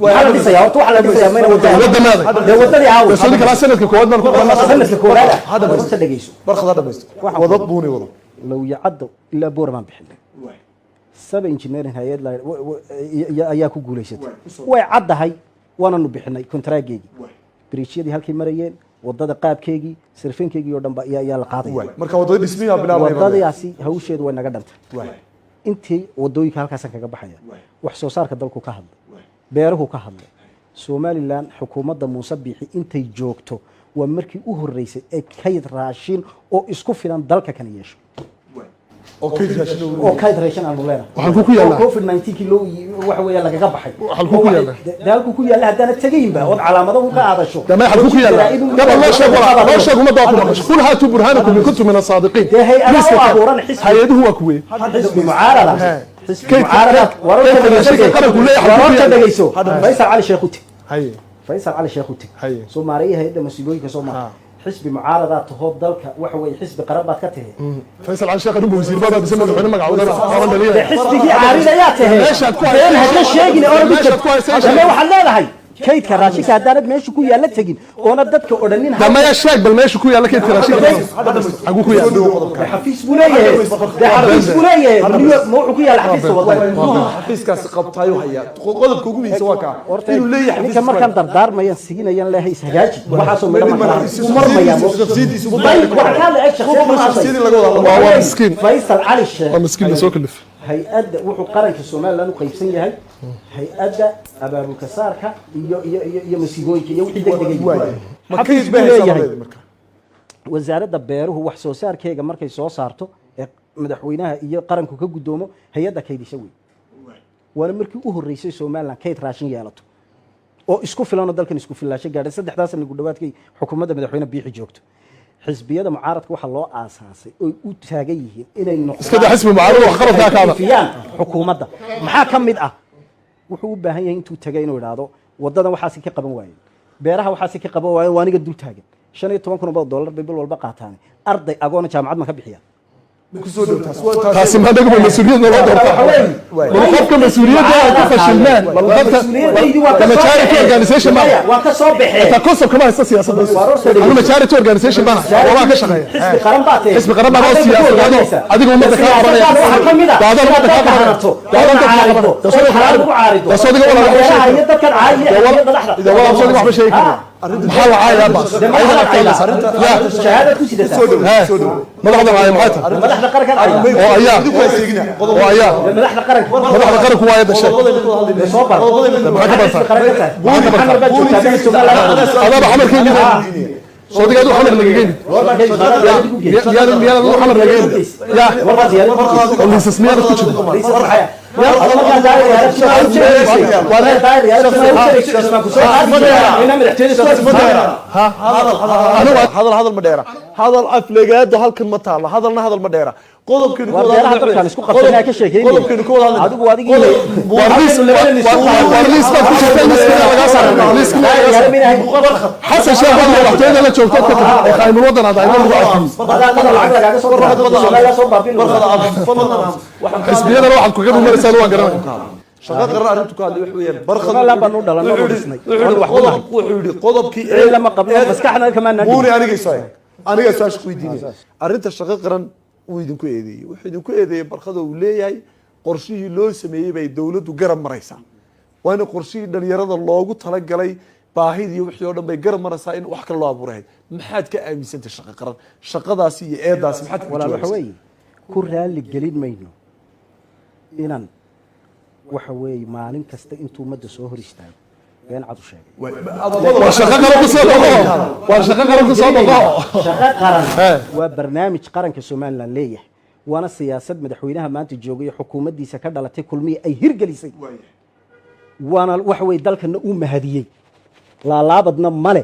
waxaa la dhisayaa horta waxaa la dhisayaa mayna wadada de wadadii caawa بس كلا سنة كواد ما نقول sanadka koowaad hada basta dhageyso barqada dhamaysto wadad buuni wado low yacaddo ilaa boor baan bixinay saba engineering hay'ad ayaa ku guulaysatay way caddahay waananu bixinay kontraaggeegii biriijyadii halkay marayeen wadada qaabkeegii sirfinkeegii oo dhan ba ayaa la qaaday marka wadada dhismiha bilaabay wadadaasi hawsheedu way naga dhantay intii wadooyinka halkaasan kaga baxaya wax soo saarka dalku ka hadlay beeruhu ka hadlay Somaliland xukuumadda Muuse Biixi intay joogto waa markii u horeysay ee kayd raashin oo isku filan dalka kan yeesho oo kayd raashin aan leeyahay waxaan ku yaalaa COVID-19 kilo waxa weeye lagaga baxay waxaan ku yaalaa dalku ku yaala hadana tagayinba oo calaamado uu ka aadasho ده ما يحلفوك يلا قبل ما شاء الله ما شاء الله ما ضاف قل هاتوا برهانكم ان كنتم من الصادقين ده هي انا ابورن حسب هيده هو كوي حزب معارضه حزب معارضه ورا دغيسو فيصل علي شيخوتي هي فيصل علي شيخوتي هي سوماليه هيدا مسؤوليه كسوما حزب معارضه تهوب دلك waxa way xisbi qarabad ka tahay فيصل على شيخ ابو وزير بابا بسمه مدحونه magacaawada qaran daliya xisbigi caarida yaa tahay meeshaad ku hayeen hada sheegin oo meeshaad ku haysan waxa leedahay kaydka raashinka haddaanad meesha ku yaala tagin oona dadka odhanin dama ya sheeg bal meesha ku yaala kaydka raashinka agu ku yaala xafiis buleeyahay xafiis buleeyahay ma wuxuu ku yaala xafiis wallahi xafiiskaas qabtaayo haya qodobka ugu weyn waa ka inuu leeyahay ninka markaan dardaarmayan siginayaan leeyahay hagaaji waxa soo marmaya waxa ka la shakhsiyaad waa miskiin Faisal Ali Sheikh waa miskiin soo kalif hay-adda wuxuu qaranka Soomaaliland u qaybsan yahay hay-adda abaabulka saarka iyo masiibooyinka iyo wixii degdegay markay baahay marka wasaaradda beeruhu wax soo saarkeega markay soo saarto ee madaxweynaha iyo qaranku ka gudoomo hay-adda kaydisa weyn waana markii u horeysay Soomaaliland kayd raashin yeelato oo isku filan oo dalkan isku filaashay gaadhay 3 sano ugu dhawaadkay xukuumadda madaxweyne Biixi joogto xisbiyada mucaaradka waxa loo aasaasay oo u taagan yihiin inay noqdaan iska daa xisbi mucaarad wax qalad ka kaada xukuumadda maxaa kamid ah wuxuu u baahan yahay intuu tagay inuu yiraahdo wadadan waxaasi ka qaban waayeen beeraha waxaasi ka qaban waayeen waaniga dul taagan $15,000 bil walba qaataan arday agoon jaamacad ma ka bixiya kusoo dhawtaas taasi ma dhago mas'uuliyad loo doorto wal qofka mas'uuliyadda ka fashilmaan bal dadka ma charity organization ma waa ka soo baxay ta kosob kama haysta siyaasadda anu ma charity organization ma waa ka shaqeeya xisbi qaran baa siyaasadda adiga umada ka cabanaya daadal umada ka qaranto daadal ka qaranto dasoo wala dadka caadiga ida wala soo wax sheegi karo maxaa wacaya bas shahaada ku sidata madaxda ay maxay madaxda qaranka oo ayaa oo ayaa madaxda qaranka waa yada shay soo bar maxaa ka barta adaba amarkeeni صديق ادو حمر لغين يا ادو حمر لغين يا والله استثمار كتب يا الله داير يا ولا داير يا هذا ما دheera hadal aflegaado halkan ma taalo hadalna hadal ma dheera qodobkii ku wada isku qabsanaa ka sheekeeyay qodobkii ku wada adigu adigii حسن شيخ والله وقتنا لا joogto ka tahay qaym wadan hada ay lagu عارفين حسبينا waxaan ku gabi maraysan waa garanay shaqa qaran arintu ka hadlay wax weeyaan barqad la baan u dhalanay wuxuu yiri qodobkii lama qabno maskaxna kama naadi buuni aniga soo weydiinay arinta shaqa qaran uu idinku eedeeyay wuxuu idinku eedeeyay barqada uu leeyahay qorshihii loo sameeyay bay dawladdu garab maraysaa waana qorshihii dhalinyarada loogu talagalay baahidii wixii oo dhan bay garab maraysaa in wax kale loo abuuray maxaad ka aaminsantay shaqa qaran shaqadaasi iyo eedaasi maxaad ku walaal waxa weey ku raali gelin mayno inaan waxa weey maalin kasta intuu umada soo hor istaago been cad u sheegay waa shaqa qaran ku soo dhawo waa shaqa qaran ku soo dhawo shaqa qaran waa barnaamij qaranka Soomaaliland leeyahay waana siyaasad madaxweynaha maanta joogay xukuumaddiisa ka dhalatay kulmiye ay hirgelisay waana waxa weey dalkana uu mahadiyay la laabadna male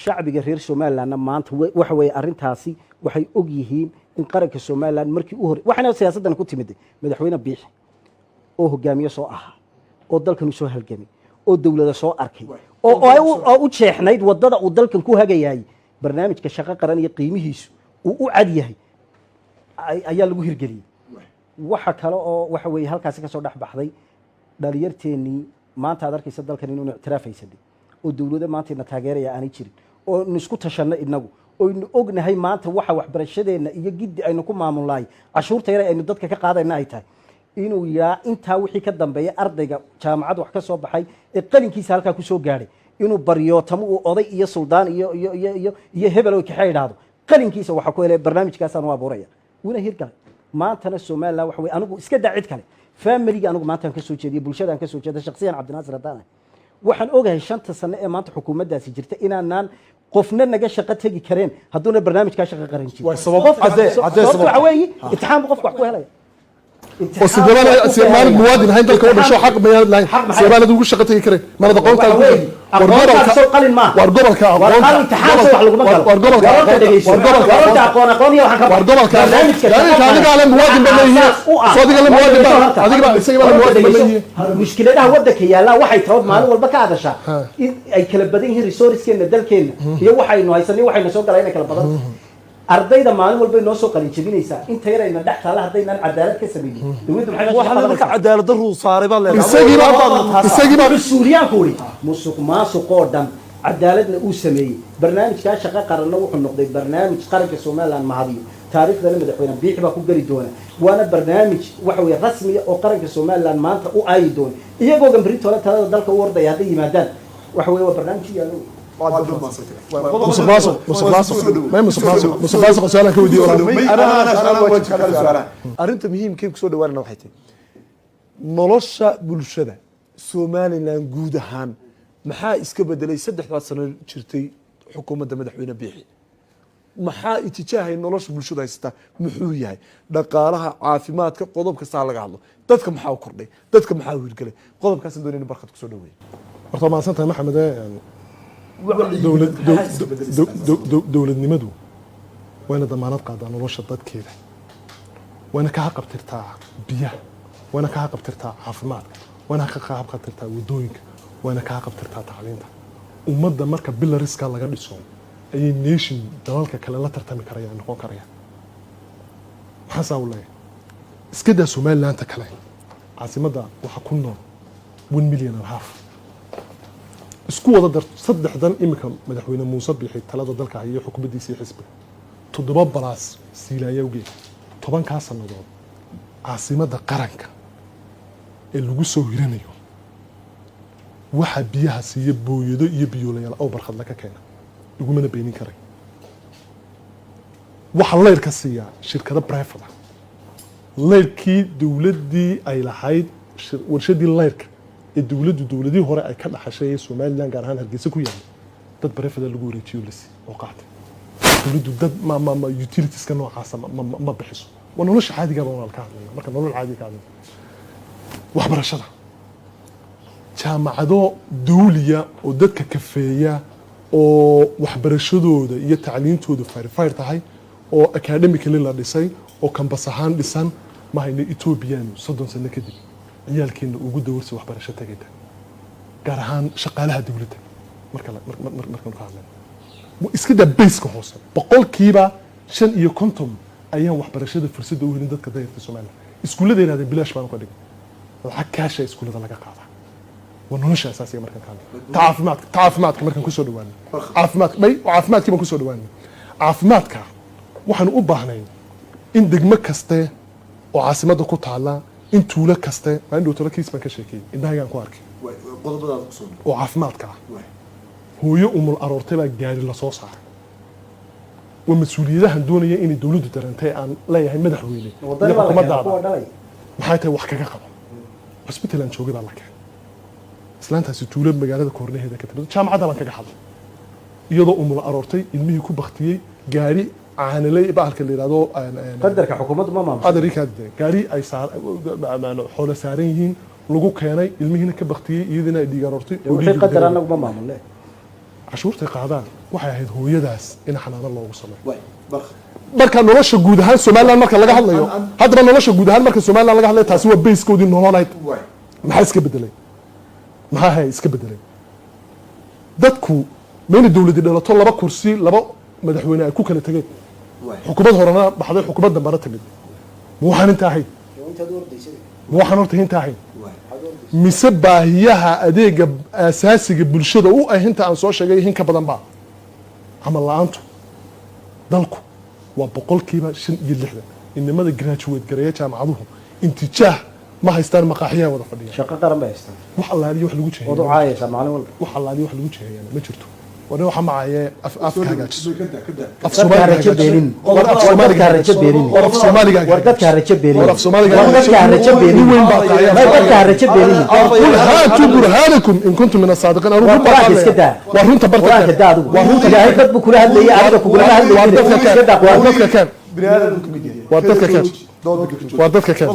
shacbiga reer Soomaaliland maanta waxa weey arintaasi waxay og yihiin in qaranka Soomaaliland markii uu hor waxana siyaasadan ku timid madaxweyne Biixi oo hogaamiye soo ah oo dalkan soo halgamay oo dawladda soo arkay oo u jeexnayd wadada uu dalkan ku hagayay barnaamijka shaqo qaran iyo qiimihiisu uu u cad yahay ayaa lagu hirgeliyey waxa kale oo waxa weeye halkaasi ka soo dhex baxday dhalinyarteennii maanta aad arkaysa dalkan inuu ictiraafaysanay oo dawladda maanta ina taageeraya aanay jirin oo inu isku tashanno inagu oo inu ognahay maanta waxa waxbarashadeenna iyo giddi aynu ku maamulnaay cashuurta yare aynu dadka ka qaadayna ay tahay inuu yaa intaa wixii ka dambeeya ardayga jaamacad wax ka soo baxay ee qalinkiisa halkaa ku soo gaadhay inuu baryootamo uu oday iyo suldaan iyo hebel oo kaxee idhaahdo qalinkiisa waxa ku helay barnaamijkaasaan u abuuraya wuna hirgalay maantana Soomaaliland waxa way anigu iska daacid kale family anigu maanta aan ka soo jeediyo bulshada aan ka soo jeedo shakhsiyan Cabdinaasir Hadaan waxaan ogahay 5 sano ee maanta xukuumaddaasi jirta inaanaan qofna naga shaqo tagi kareen hadduna barnaamijka shaqo qaran jiro way sabab cadee sabab waxa weeye imtixaan qofku wax ku helaya وسيدنا سيمان مواد هاي دلك ولا شو حق بيان لاين سيمان دوغ شقتي كري ما ندا قونتا ورغبلك سو قلن ما ورغبلك ورقال امتحان wax lagu ma galo ورغبلك aqoon iyo waxaan ka ورغبلك adiga ala مواد baleeyahay sodiga la مواد adiga isaga la مواد baleeyahay mushkiladaha wadanka yaala waxay tahay maalin walba ka hadasha ay kala badan yihiin resourcekeena dalkeena iyo waxaynu haysanay waxayna soo galayna kala badan ardayda maalin walba inoo soo qalin jabinaysa inta yarayna dhax taala hadaynan cadaalad ka sameeyay dawladdu maxay waxa marka cadaalad darro saaray baa leedahay isagiiba suuriyan kuuri musuq maasuqoo dhan cadaaladna uu sameeyay barnaamijka shaqo qaranna wuxuu noqday barnaamij qaranka Soomaaliland mahadiyo taariikhda madaxweynaha biixi baa ku gali doona waana barnaamij waxa weeye rasmi ah oo qaranka Soomaaliland maanta u aayi doona iyagoo gambarito talada dalka u warday hadday yimaadaan waxa weeye waa barnaamij yaalo arinta muhiimkii ku soo dhawaanana waxay tahay nolosha bulshada Soomaaliland guud ahaan maxaa iska bedelay 3 sano jirtay xukuumadda madaxweyne biixi maxaa itijaahay nolosha bulshada haysta muxuu yahay dhaqaalaha caafimaadka qodob kasta laga hadlo dadka maxaa u kordhay dadka maxaa u hirgalay qodobkaas doonayna barkad ku soo dhaweey horta ma santahay maxamed dowladnimadu wayna damaanad qaadaa nolosha dadkeeda wayna ka qabtirtaa biyaha wayna ka qabtirtaa caafimaadka wayna ka qabtirtaa wadooyinka wayna ka qabtirtaa tacliinta ummadda marka bilariska laga dhiso ayay nation dalalka kale la tartami karayaan noqon karayaan maxaa saa u leeyahay iska daa Somaliland kale caasimadda waxa ku nool 1.5 milyan isku wada dar saddexdan imika madaxweyne Muuse Biixi talada dalka iyo xukuumaddiisa xisbiga 7 balaas siilaayowgeed 10 ka sanadood caasimadda qaranka ee lagu soo hiranayo waxa biyaha siiya booyado iyo biyoolayaal oo barxad la ka keena lagumana beenin karay waxa leerka siiya shirkado private leerkii dawladdii ay lahayd warshadii leerka ee dawladii hore ay ka dhaxashay Soomaaliland gaar ahaan Hargeysa ku yaal dad barefada lagu wareejiyo lasi oo qaatay dawladdu dad ma utilities ka noocaas ma bixiso waa nolosha caadiga ah oo ka hadlayna marka nolol caadi ka hadlayna waxbarashada jaamacado dawliya oo dadka kafeeya oo waxbarashadooda iyo tacliintooda verified tahay oo academically la dhisay oo campus ahaan dhisan ma hayno Ethiopian 30 sano kadib ciyaalkeena ugu dawarsi waxbarasho tagayda gaar ahaan shaqaalaha dawladda marka ka hadlayno iska daa base-ka hoose boqolkiiba 55 ayaan waxbarashada fursad u helin dadka dayarta Soomaaliland iskuuladayna bilaash baan ku dhigay lacag kaasha iskuulada laga qaadaa ونولش أساسية مركز كامل تعافماتك مركز كسر دواني عافماتك ما كسر دواني عافماتك وحن أباهنين إن دقمة كسته وعاصمة قطع الله إن تولة كسته ما عنده تولة كيس ما كشيكي إنها يعني كوارك وعافماتك هو يوم الأرورتبة جاري لصوصها ومسؤولية هندونية إن الدولة ترنتهي عن لا يهم مدح ويلي محايته وحكاك قبل بس مثلا شو قبل لك islaantaasi tuulad magaalada koornaheeda ka timid jaamacadda baan kaga hadlay iyadoo umul aroortay ilmihii ku baktiyay gaari caanilay baalka la yiraahdo qadarka xukuumaddu ma maamusho qadarikaad gaari ay xoolo saaran yihiin lagu keenay ilmihiina ka baktiyay iyadina ay dhiig aroortay oo wixii qadar anagu ma maamulay cashuurta qaadaan waxay ahayd hooyadaas in xanaano loogu sameeyo marka nolosha guud ahaan Soomaaliland marka laga hadlayo hadaba nolosha guud ahaan marka Soomaaliland laga hadlayo taasi waa base-koodii nololeed maxaa iska bedelay maxaa iska bedelay dadku meel dawladda dhalato laba kursi laba madaxweyne ay ku kala tageen xukuumad horena baxday xukuumad dambana timid ma waxaan inta ahayn ma waxaan horta inta ahayn mise baahiyaha adeega asaasiga bulshada u ah inta aan soo sheegay in ka badan baa camal la-aantu dalku waa 5% inamada graduate gareeya jaamacaduhu intijaah ma haystaan maqaaxiyaha wada fadhiya shaqo qaran bay haystaan wax allaaliyo wax lagu jeeyo wada caayaysa maalin walba wax allaaliyo wax lagu jeeyo ma jirto wana waxa macaaye afka hagaajiso af Soomaaliga rajo beenin war af Soomaaliga rajo beenin war af Soomaaliga war dadka rajo beenin war af Soomaaliga war dadka rajo beenin weyn baa tahay war dadka rajo beenin qul haatu burhanakum in kuntum min as-sadiqin aru quraanka iska daa waa runta barta quraanka daa adigu waa runta ilaahay dad buu kula hadlayay adiga kugula hadlayay iska daa waa dadka kan bini'aadamku ka mid yahay waa dadka kan waa dadka kan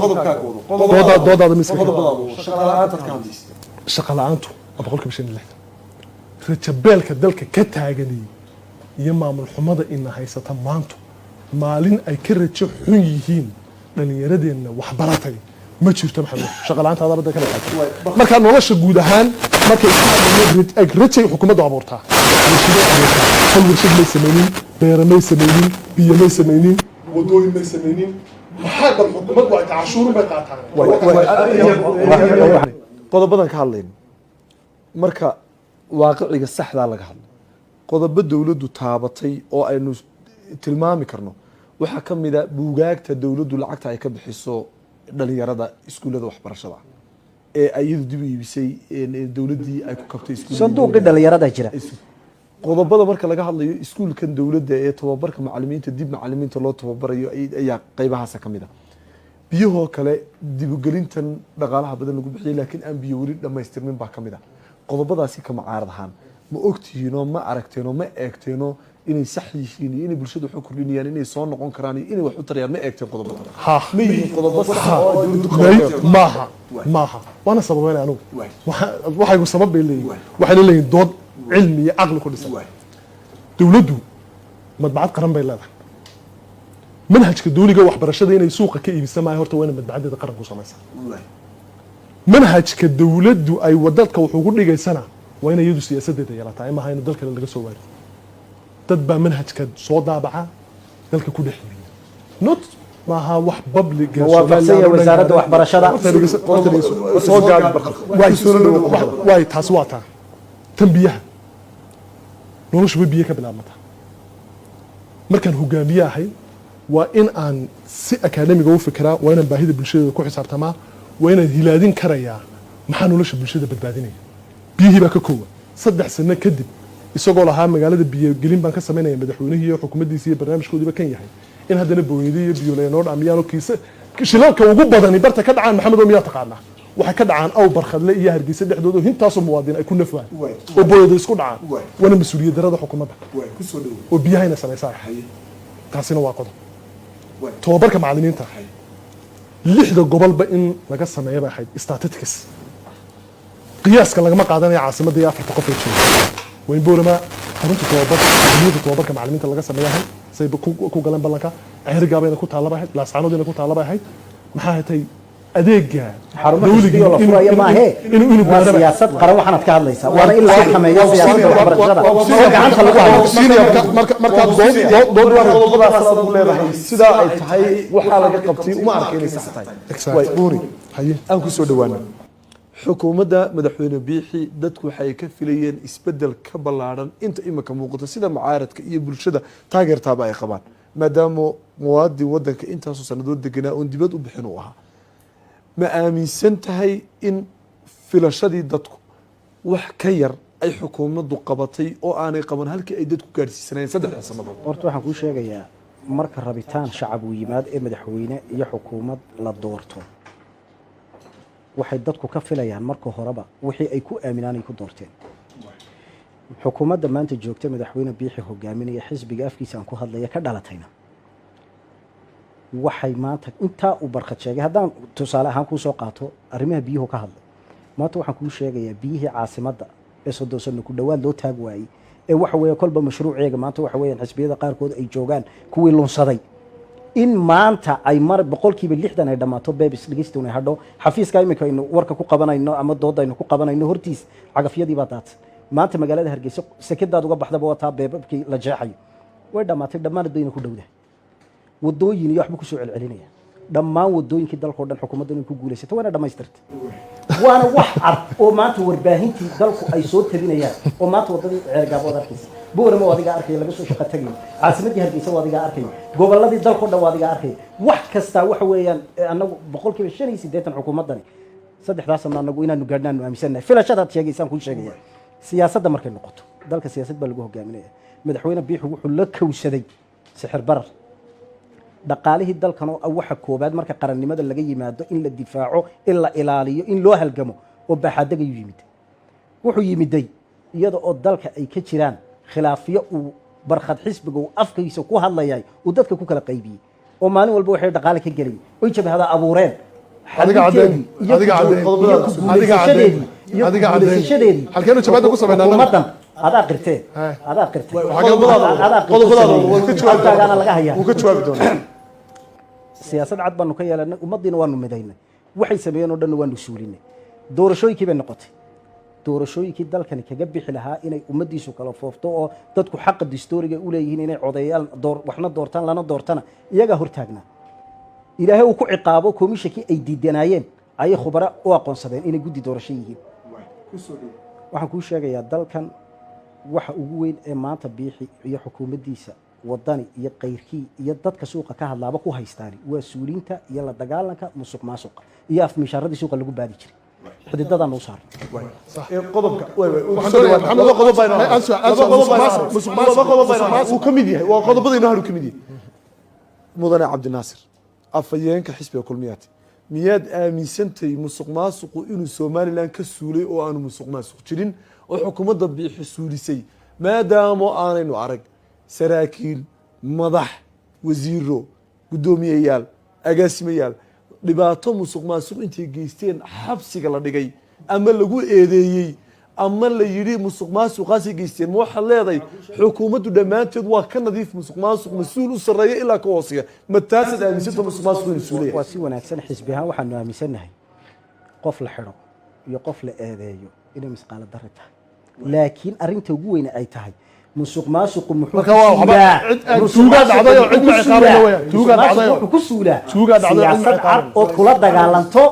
doodaada miska shaqa la'aantu 100% rajabeelka dalka ka taaganay iyo maamul xumada ina haysata maanta maalin ay ka rajo xun yihiin dhalinyaradeenna wax baratay ma jirto maxamed shaqa la'aanta adarada kala taagtay marka nolosha guud ahaan markay rajay xukuumaddu abuurtaa hal warshad may samaynin beera may samaynin biyo may samaynin wadooyin may samaynin maxaa dal xukuumaddu ay cashuurin bay qaataan qodobadan ka hadlayno marka waaqiciga saxdaa laga hadlo qodobo dowladdu taabatay oo aynu tilmaami karno waxaa ka mid a buugaagta dowladdu lacagta ay ka bixiso dhalinyarada iskuullada waxbarashada ee iyadu dib u iibisay dowladdii ay ku kabtay sanduuqii dhalinyarada jira qodobada marka laga hadlayo iskuulkan dowladda ee tababarka macalimiinta dib macalimiinta loo tababarayo ayaa qaybahaasa ka mid a biyahoo kale dibugelintan dhaqaalaha badan lagu bixiyay laakiin aan biyo weli dhammaystirmin baa ka mid a qodobadaasi ka macaarad ahaan ma ogtihiinoo ma aragteenoo ma eegteenoo inay sax yihiin iyo inay bulshada wax u kordhinayaan inay soo noqon karaan iyo inay wax u tarayaan ma eegteen qodobada ma yihiin qodobo sax oo dowladdu maaha waana sababeynay anugu waxaygu sabab bay leeyihin waxayna leeyihin dood cilmi iyo caqli ku dhisan dowladdu madbacad qaran bay leedahay manhajka dowliga waxbarashada inay suuqa ka iibisa maayo horta waa inay madbacadeeda qaranku samaysaa manhajka dowladdu ay wadadka wuxuu ku dhigaysana waa inay iyadu siyaasadeeda yeelataa imaha in dal kale laga soo waari dad baa manhajka soo daabaca dalka ku dhex yimi not maaha wax public waafaqsan wasaaradda waxbarashada soo gaadhay taas waa taa tan biyaha noloshu way biyo ka bilaabmataa markaan hogaamiye ahay waa in aan si akaademiga u fikiraa waa inaan baahida bulshada ku xisaabtamaa waa inaan hilaadin karayaa maxaa nolosha bulshada badbaadinaya biyihii baa ka koowa 3 sano kadib isagoo lahaa magaalada biyogelin baan ka samaynaya madaxweynihii iyo xukuumaddiisa iyo barnaamijkoodiiba kan yahay in haddana booyadii iyo biyoleynoo dhaamiyaano kiisa shilalka ugu badani barta ka dhacaan maxamed oo miyaa taqaanaa waxay ka dhacaan aw barkhadle iyo hargeysa dhexdooda oo intaasoo muwaadin ay ku nafwaan oo booyada isku dhacaan waana mas-uuliyad darada xukuumadda oo biyahayna samaysaa taasina waa qodob tababarka macalimiinta 6 gobolba in laga sameeyo bay ahayd statistics qiyaaska lagama qaadanaya caasimadda iyo 4 qof ee jooga wayn boorama xarunta tababarka macalimiinta laga sameeyahay say ku galan ballanka ceerigaabana ku taalabahay laascaanoodina ku taalabahay maxaa hatay adeega dowliga la furayo maahe inuu siyaasad qaran waxaad ka hadlaysaa waana in la xameeyo siyaasadda waxbarashada oo gacanta lagu hayo marka qodobadaas aad u leedahay sidaa ay tahay waxaa laga qabtay uma arka inay sax tahay way buuri aan ku soo dhawaano xukuumadda madaxweyne biixi dadku waxay ka filayeen isbedel ka ballaaran inta imika muuqata sida mucaaradka iyo bulshada taageertaaba ay qabaan maadaama muwaadin wadanka intaasoo sanadood deganaa oon dibad u bixin u ahaa ma aaminsan tahay in filashadii dadku wax ka yar ay xukuumaddu qabatay oo aanay qaban halkii ay dadku gaadhsiisanayeen 3 sanadood horta waxaan kuu sheegayaa marka rabitaan shacab uu yimaado ee madaxweyne iyo xukuumad la doorto waxay dadku ka filayaan marka horeba wixii ay ku aaminaan ay ku doorteen xukuumadda maanta joogta madaxweyne biixi hogaaminaya xisbiga afkiisa aan ku hadlaya ka dhalatayna waxay maanta intaa uu barkad sheegay haddaan tusaale ahaan kuu soo qaato arrimaha biyuhu ka hadlay maanta waxaan kuu sheegayaa biyihii caasimadda ee 30 sano ku dhowaad loo taag waayey ee waxa weeye kolba mashruuceega maanta waxa weeyaan xisbiyada qaarkood ay joogaan kuwii lunsaday in maanta ay mar 60% ay dhamaato beebis dhigistuna hadho xafiiska imika aynu warka ku qabanayno ama doodaynu ku qabanayno hortiis cagafyadii baa daadsan maanta magaalada Hargeysa sekadaad uga baxdaba waa taa beebabkii la jeexayo way dhamaatay dhammaanad bayna ku dhowdahay wadooyin iyo waxba ku soo celcelinaya dhammaan wadooyinkii dalka oo dhan xukuumadda inay ku guulaysatay waana dhamaystirtay waana wax cad oo maanta warbaahintii dalku ay soo tabinayaan oo maanta wadadii ceergaabo wada arkaysa boorama waa adiga arkay laga soo shaqo tagay caasimadii hargeysa waa adiga arkay goboladii dalka oo dhan waa adiga arkay wax kasta waxa weeyaan anagu 85% xukuumaddani saddexdaas sano anagu inaanu gaadhnaanu aaminsanahay filashadaad sheegaysaan ku sheegaya siyaasadda markay noqoto dalka siyaasad baa lagu hogaaminaya madaxweyne biixu wuxuu la kowsaday sixir barar dhaqaalihii dalkan oo waxa koobaad marka qarannimada laga yimaado in la difaaco in la ilaaliyo in loo halgamo oo baaxadaga yimid wuxuu yimiday iyada oo dalka ay ka jiraan khilaafiyo uu barkhad xisbiga uu afkiisa ku hadlayay uu dadka ku kala qaybiyey oo maalin walba waxay dhaqaale ka geliyay oo jabhada abuureen adiga cadeen halkeenu jabhada ku sameynaa adaa qirtee qodobadaana laga hayaa wuu ka jawaabi doonaa siyaasad cad baanu ka yeelanay ummaddiina waanu midaynay waxay sameeyeen oo dhan waanu suulinay doorashooyinkii bay noqotay doorashooyinkii dalkani kaga bixi lahaa inay ummaddiisu kala foofto oo dadku xaqa dastuuriga u leeyihiin inay codeeyaan waxna doortaan lana doortana iyagaa hortaagnaa ilaahay uu ku ciqaabo komishankii ay diidanaayeen ayay khubara u aqoonsadeen inay guddi doorasho yihiin waxaan kuu sheegayaa dalkan waxa ugu weyn ee maanta biixi iyo xukuumaddiisa wadani iyo qayrkii iyo dadka suuqa ka hadlaaba ku haystaani waa suulinta iyo la dagaalanka musuq maasuqa iyo afmishaarradii suuqa lagu baadi jiray xididadaan u saaran qodobka uu ka mid yahay waa qodobadaynu haru ka mid yahay mudane cabdinaasir afhayeenka xisbiga kulmiyaati miyaad aaminsantahay musuq maasuqu inuu somalilan ka suulay oo aanu musuq maasuq jirin oo xukuumadda biixi suulisay maadaama aanaynu arag saraakiil madax wasiiro guddoomiyeyaal agaasimayaal dhibaato musuq maasuq intay geysteen xabsiga la dhigay ama lagu eedeeyey ama la yidhi musuq maasuqaasay geysteen ma waxaad leedahay xukuumaddu dhammaanteed waa ka nadiif musuq maasuq mas-uul u sarreeya ilaa ka hooseeya ma taasaad aaminsanta musuq maasuq inuu suulaya waa si wanaagsan xisbi ahaan waxaanu aaminsannahay qof la xidho iyo qof la eedeeyo inay misqaalo darri tahay laakiin arrinta ugu weyne ay tahay musuq maasuqu muxuu ku suulaa siyaasad cad ood kula dagaalanto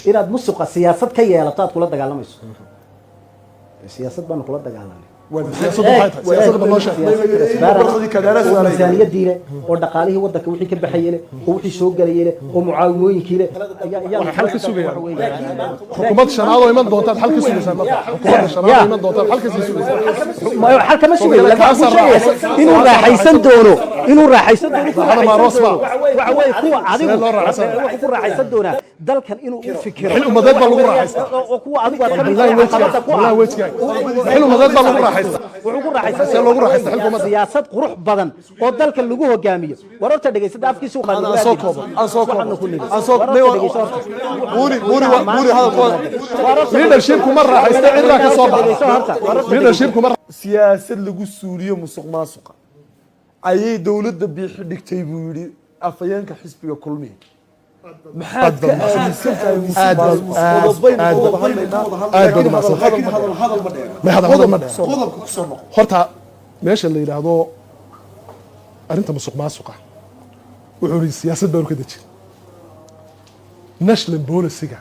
inaad musuqa siyaasad ka yeelato aad kula dagaalamayso siyaasad baanu kula dagaalanay miisaaniyadii leh oo dhaqaalihii wadanka wixii ka baxayay leh oo wixii soo galayay leh oo mucaawimooyinkii leh xal ka sugaya xukuumad shanaad oo iman doontaad xal ka sugaysaa xukuumadda shanaad oo iman doontaad xal ka sii sugaysaa xal kama sugayo inuu raaxaysan doono waxa weeye kuwa adigu wuxuu ku raaxaysan doonaa dalkan inuu u fikiro xil umadeed baa lagu raaxaysta oo kuwa adigu aad xil umadeed baa lagu raaxaysta wuxuu ku raaxaysan siyaasad qurux badan oo dalka lagu hogaamiyo wararta dhageysada afkiisu leadership kuma raaxaysta cidna ka soo baxda leadership kuma siyaasad lagu suuliyo musuq maasuqa ayay dowladda biixi dhigtay buu yidhi afhayeenka xisbiga kulmiya maxaad ka aaminsantahay horta meesha la yidhaahdo arrinta musuq maasuqa wuxuu yidhi siyaasad baanu ka dejin national policyga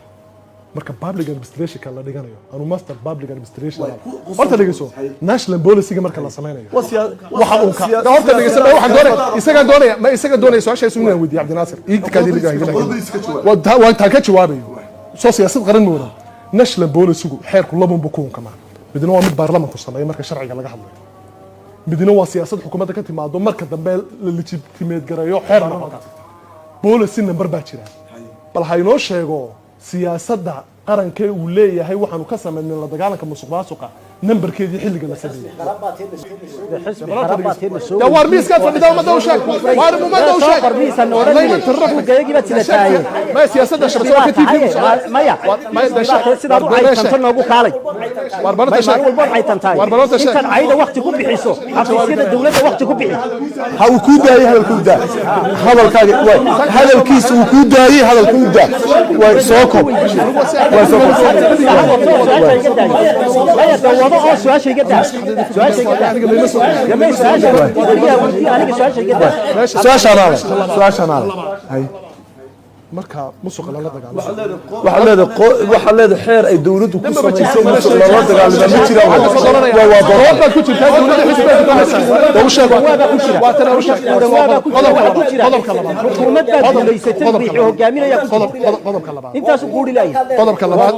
marka public administrationka la dhiganayo anu master public administration horta dhegeyso national policyga marka la sameynayo waxa uu ka horta dhegeyso waxaan doonaya isaga doonaya su'aashaas inuu weydiiyo Cabdinaasir iigtikaadii liga waa taa ka jawaabayo soo siyaasad qaran mooda national policygu xeerku laban buu ku kama midna waa mid baarlamaanku sameeyo marka sharciga laga hadlayo midna waa siyaasad xukuumadda ka timaado marka dambe la legitimiate gareeyo xeer noqota policy number baa jira bal haynoo sheego siyaasadda qarankee uu leeyahay waxaanu ka sameynay la dagaalanka musuq maasuqa nambarkeedii xilliga la sameeyay ya war miiska fadhida ma dawshay war ma dawshay ma taraf gayagiba tilataay ma siyaasadda shabsoo ka TV ma dashay sida ay tantan ugu kaalay war barata shay ay tantaay war barata shay inta ayda waqti ku bixiso xafiisyada dawladda waqti ku bixi ha uu ku daayay hadalku daa hadalkaaga hadalkiisa uu ku daayay hadalku daa way soo koob wado oo su'aasha iga daa su'aasha iga daa yama su'aasha aniga su'aasha iga daa su-aashaan hay marka musuq lala dagaalamo waxaa leedahay xeer ay dowladdu ku samayso musuq lala dagaalamo ma jiraan waa doodbaad ku jirtaa dowladda xisbiga doonaysa u sheeg waa tan u sheeg qodobka labaad xukuumadda duleysatay wixii hogaaminaya qodobka labaad intaas u quuri laayay qodobka labaad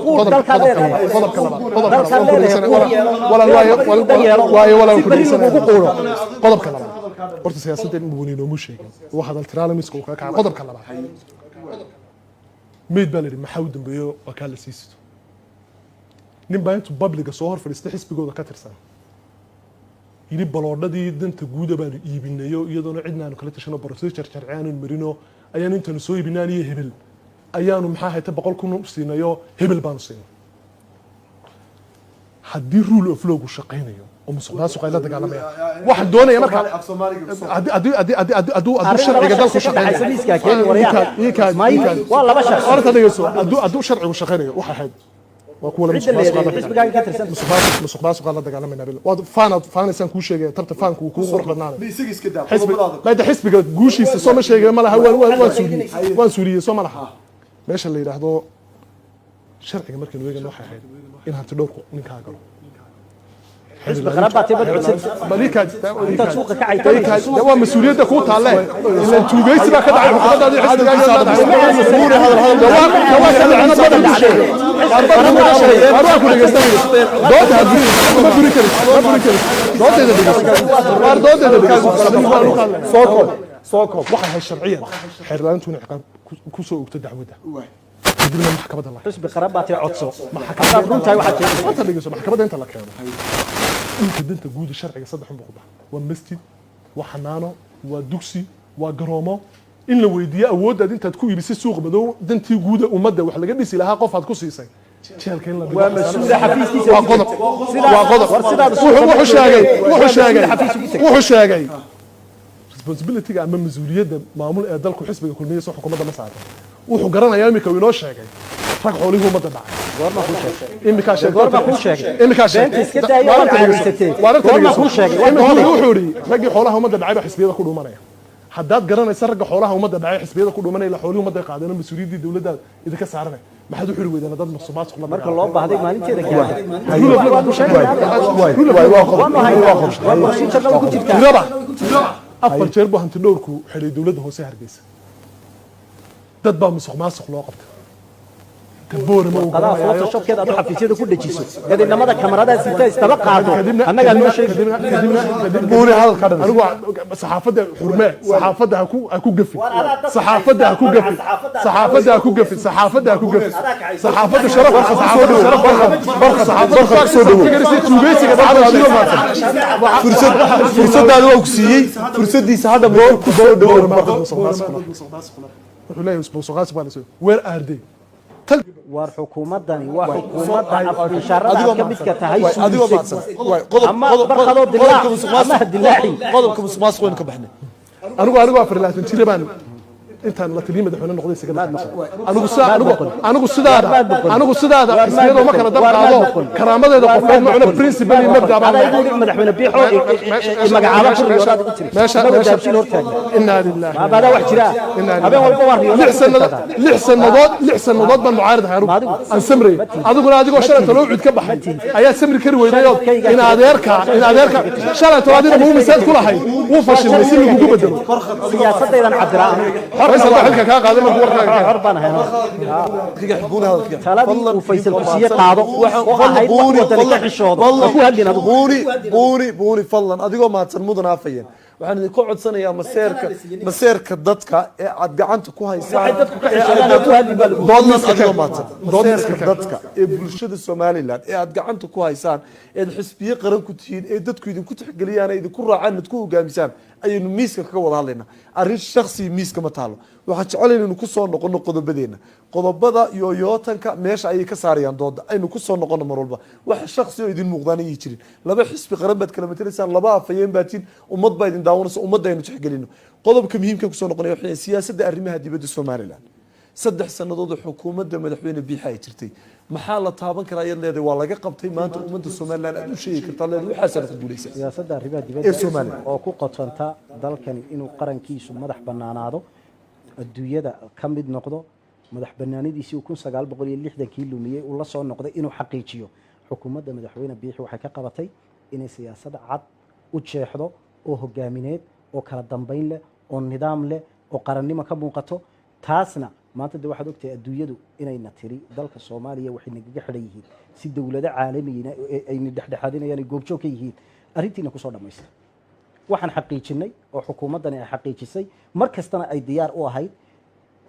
qodobka labaad horta siyaasadda in muwani noomu sheegin waa hadal tiraale miska uu ka kacay qodobka labaad meyd baa la yidhi maxaa u dambeeyo waa kaa la siisto nin baa intuu babliga soo hor fadhiistay xisbigooda ka tirsan yidhi baloodhadii danta guuda baanu iibinayo iyadoona cidna aanu kala tashano procedure sharci aanu marino ayaanu intaanu soo iibinaan iyo hebel ayaanu maxaa hayta 100 kun siinayo hebel baanu siinay haddii rule of law uu shaqaynayo oo musuqmaasuq ay la dagaalamaya waxa doonaya marka hadduu sharciga dalku shaqaynayo waa laba shakhsi horta dhageyso hadduu sharcigu shaqaynayo waxa ahayd waa kuwa xisbigaaga ka tirsan musuqmaasuq la dagaalamayna bil waa faanaysan kuu sheegay tabta faanku uu kuu qurux badnaanay xisbiga guushiisa soo ma sheegay ma laha waan suuliyey soo ma laha meesha la yidhaahdo sharciga markaynu eegayno waxay ahayd in hanti dhowrku ninkaa galo xisbi qarabaatay badcodsan inta suuqa ka caytay waa mas'uuliyadda ku taale ilaan tuugaysi baa ka dhacay xukuumadda waxay hay sharciyan xeerlaantuna ciqaab ku soo ogto dacwadda kadibna maxkamadda la xisbi qarabaatay codso maxkamadda runtii waxa jeeday wata dhigayso maxkamadda inta la keeno dhulka danta guud sharciga saddex muuqda waa masjid waa xanaano waa dugsi waa garoomo in la weydiiyo awooddaad intaad ku iibisay suuq madow dantii guuda ummadda wax laga dhisi lahaa qof aad ku siisay jeelka in la waa mas'uul xafiiskiisa waa qodob wuxuu sheegay responsibility-ga ama mas'uuliyadda maamul ee dalku xisbiga kulmiye soo xukuumadda ma saarto wuxuu garanayaa imika uu inoo sheegay rag xoolihii ummadda dhacay goorma ku sheegay imika sheegay goorma ku sheegay imika sheegay iska daayo waa caawisatay goorma ku sheegay wuxuu yiri raggii xoolaha ummadda dhacay baa xisbiyada ku dhuumanaya haddaad garanaysa ragga xoolaha ummadda dhacay xisbiyada ku dhuumanaya xoolihii ummadda qaadeen mas'uuliyaddii dowladda idinka saaranay maxaad u xiri weydeen dad musuqmaasuq la marka loo baahday maalinteeda gaartay afar jeer buu hanti dhowrku xidhay dowladda hoose Hargeysa dad baa musuqmaasuq loo qabtay kaboore ma qadaa photoshopkeeda aad xafiisyada ku dhajiso gadinamada kamarada sita istaba qaado annaga loo sheegay buuri hadalka dhan anigu saxaafadda xurmee saxaafadda ha ku gafi saxaafadda ha ku gafi saxaafadda ha ku gafi saxaafadda ha ku gafi saxaafadda sharaf barka saxaafadda soo dhawo tuugeysiga fursadaada waa ku siiyey fursadiisa hadda ku soo dhawo wuxuu leeyahay musuqmaasuq baa la soo where are they war xukuumadani waa xukuumadda ishaarada ka midka tahay ama barqado dilaac ama dilaaci qodobka musuqmaasuq waynu ka baxnay anigu afar laatan jir baan intaan la taliye madaxweyne noqday isaga anigu sidaada xisbiyada ma kala dabqaado karaamadeeda qofeed macna principle iyo mabda baan madaxweyne biixo magacaabo furiyoodaad ku tiri meesha inna lillahi ma bada wax jira habeen walba war riyo lix sanadood baan mucaarad ahay aan samray adiguna adigoo shalay talo cid ka baxay ayaa samri kari weydayo in adeerka shalay talo adina muu misaad ku lahay wuu fashilmay si lagu bedelo siyaasadaydan cabdiraa فيصل حلك كا قادم ورقه هربان هنا طلبي وفيصل كسيه قادو waxay wadani ka xishoodo ku hadlina buuri fadlan adigoo maadsan mudana afayeen waxaan idinku codsanayaa maseerka dadka ee aad gacanta ku haysaan waxay dadku ka xishoodaan ku hadli bal adigoo maadsan dadka ee bulshada Soomaaliland ee aad gacanta ku haysaan ee xisbiye qaran ku tihiin ee dadku idinku tixgeliyaan idinku raacaan idinku hogaamisaan ayaynu miiska kaga wada hadlaynaa arrin shakhsi miiska ma taalo waxaan jecelahay inaynu ku soo noqono qodobadeena qodobada iyo yootanka meesha ayay ka saarayaan dooda aynu ku soo noqono mar walba wax shakhsi oo idin muuqdaan ay jirin laba xisbi qaran baad kala matalaysaan laba afayeen baad tin ummad baa idin daawanaysa ummadda aynu tixgelino qodobka muhiimka ku soo noqonaya waxay siyaasadda arrimaha dibadda Soomaaliland 3 sanadood xukuumadda madaxweyne biixay jirtay maxaa la taaban karaa iyad leedahay waa laga qabtay maanta ummadda somaliland aad u sheegi kartaa leedahay waxaasana ku guulaysan siyaasadda arrimaha ee dibadda Soomaaliya. oo ku qotonta dalkani inuu qarankiisu madax bannaanaado adduunyada ka mid noqdo madax bannaanidiisii uu 1960kii lumiyey uu la soo noqday inuu xaqiijiyo xukuumadda madaxweyne biixi waxay ka qabatay inay siyaasad cad u jeexdo oo hogaamineed oo kala dambayn leh oo nidaam leh oo qarannimo ka muuqato taasna maanta de waxaad ogtahay adduunyadu inayna tiri dalka Soomaaliya waxay nagaga xidhan yihiin si dawlado caalamiyiina ayna dhexdhexaadinayaan goobjoog ka yihiin arrintiina ku soo dhamaystay waxaan xaqiijinay oo xukuumaddani ay xaqiijisay mar kastana ay diyaar u ahayd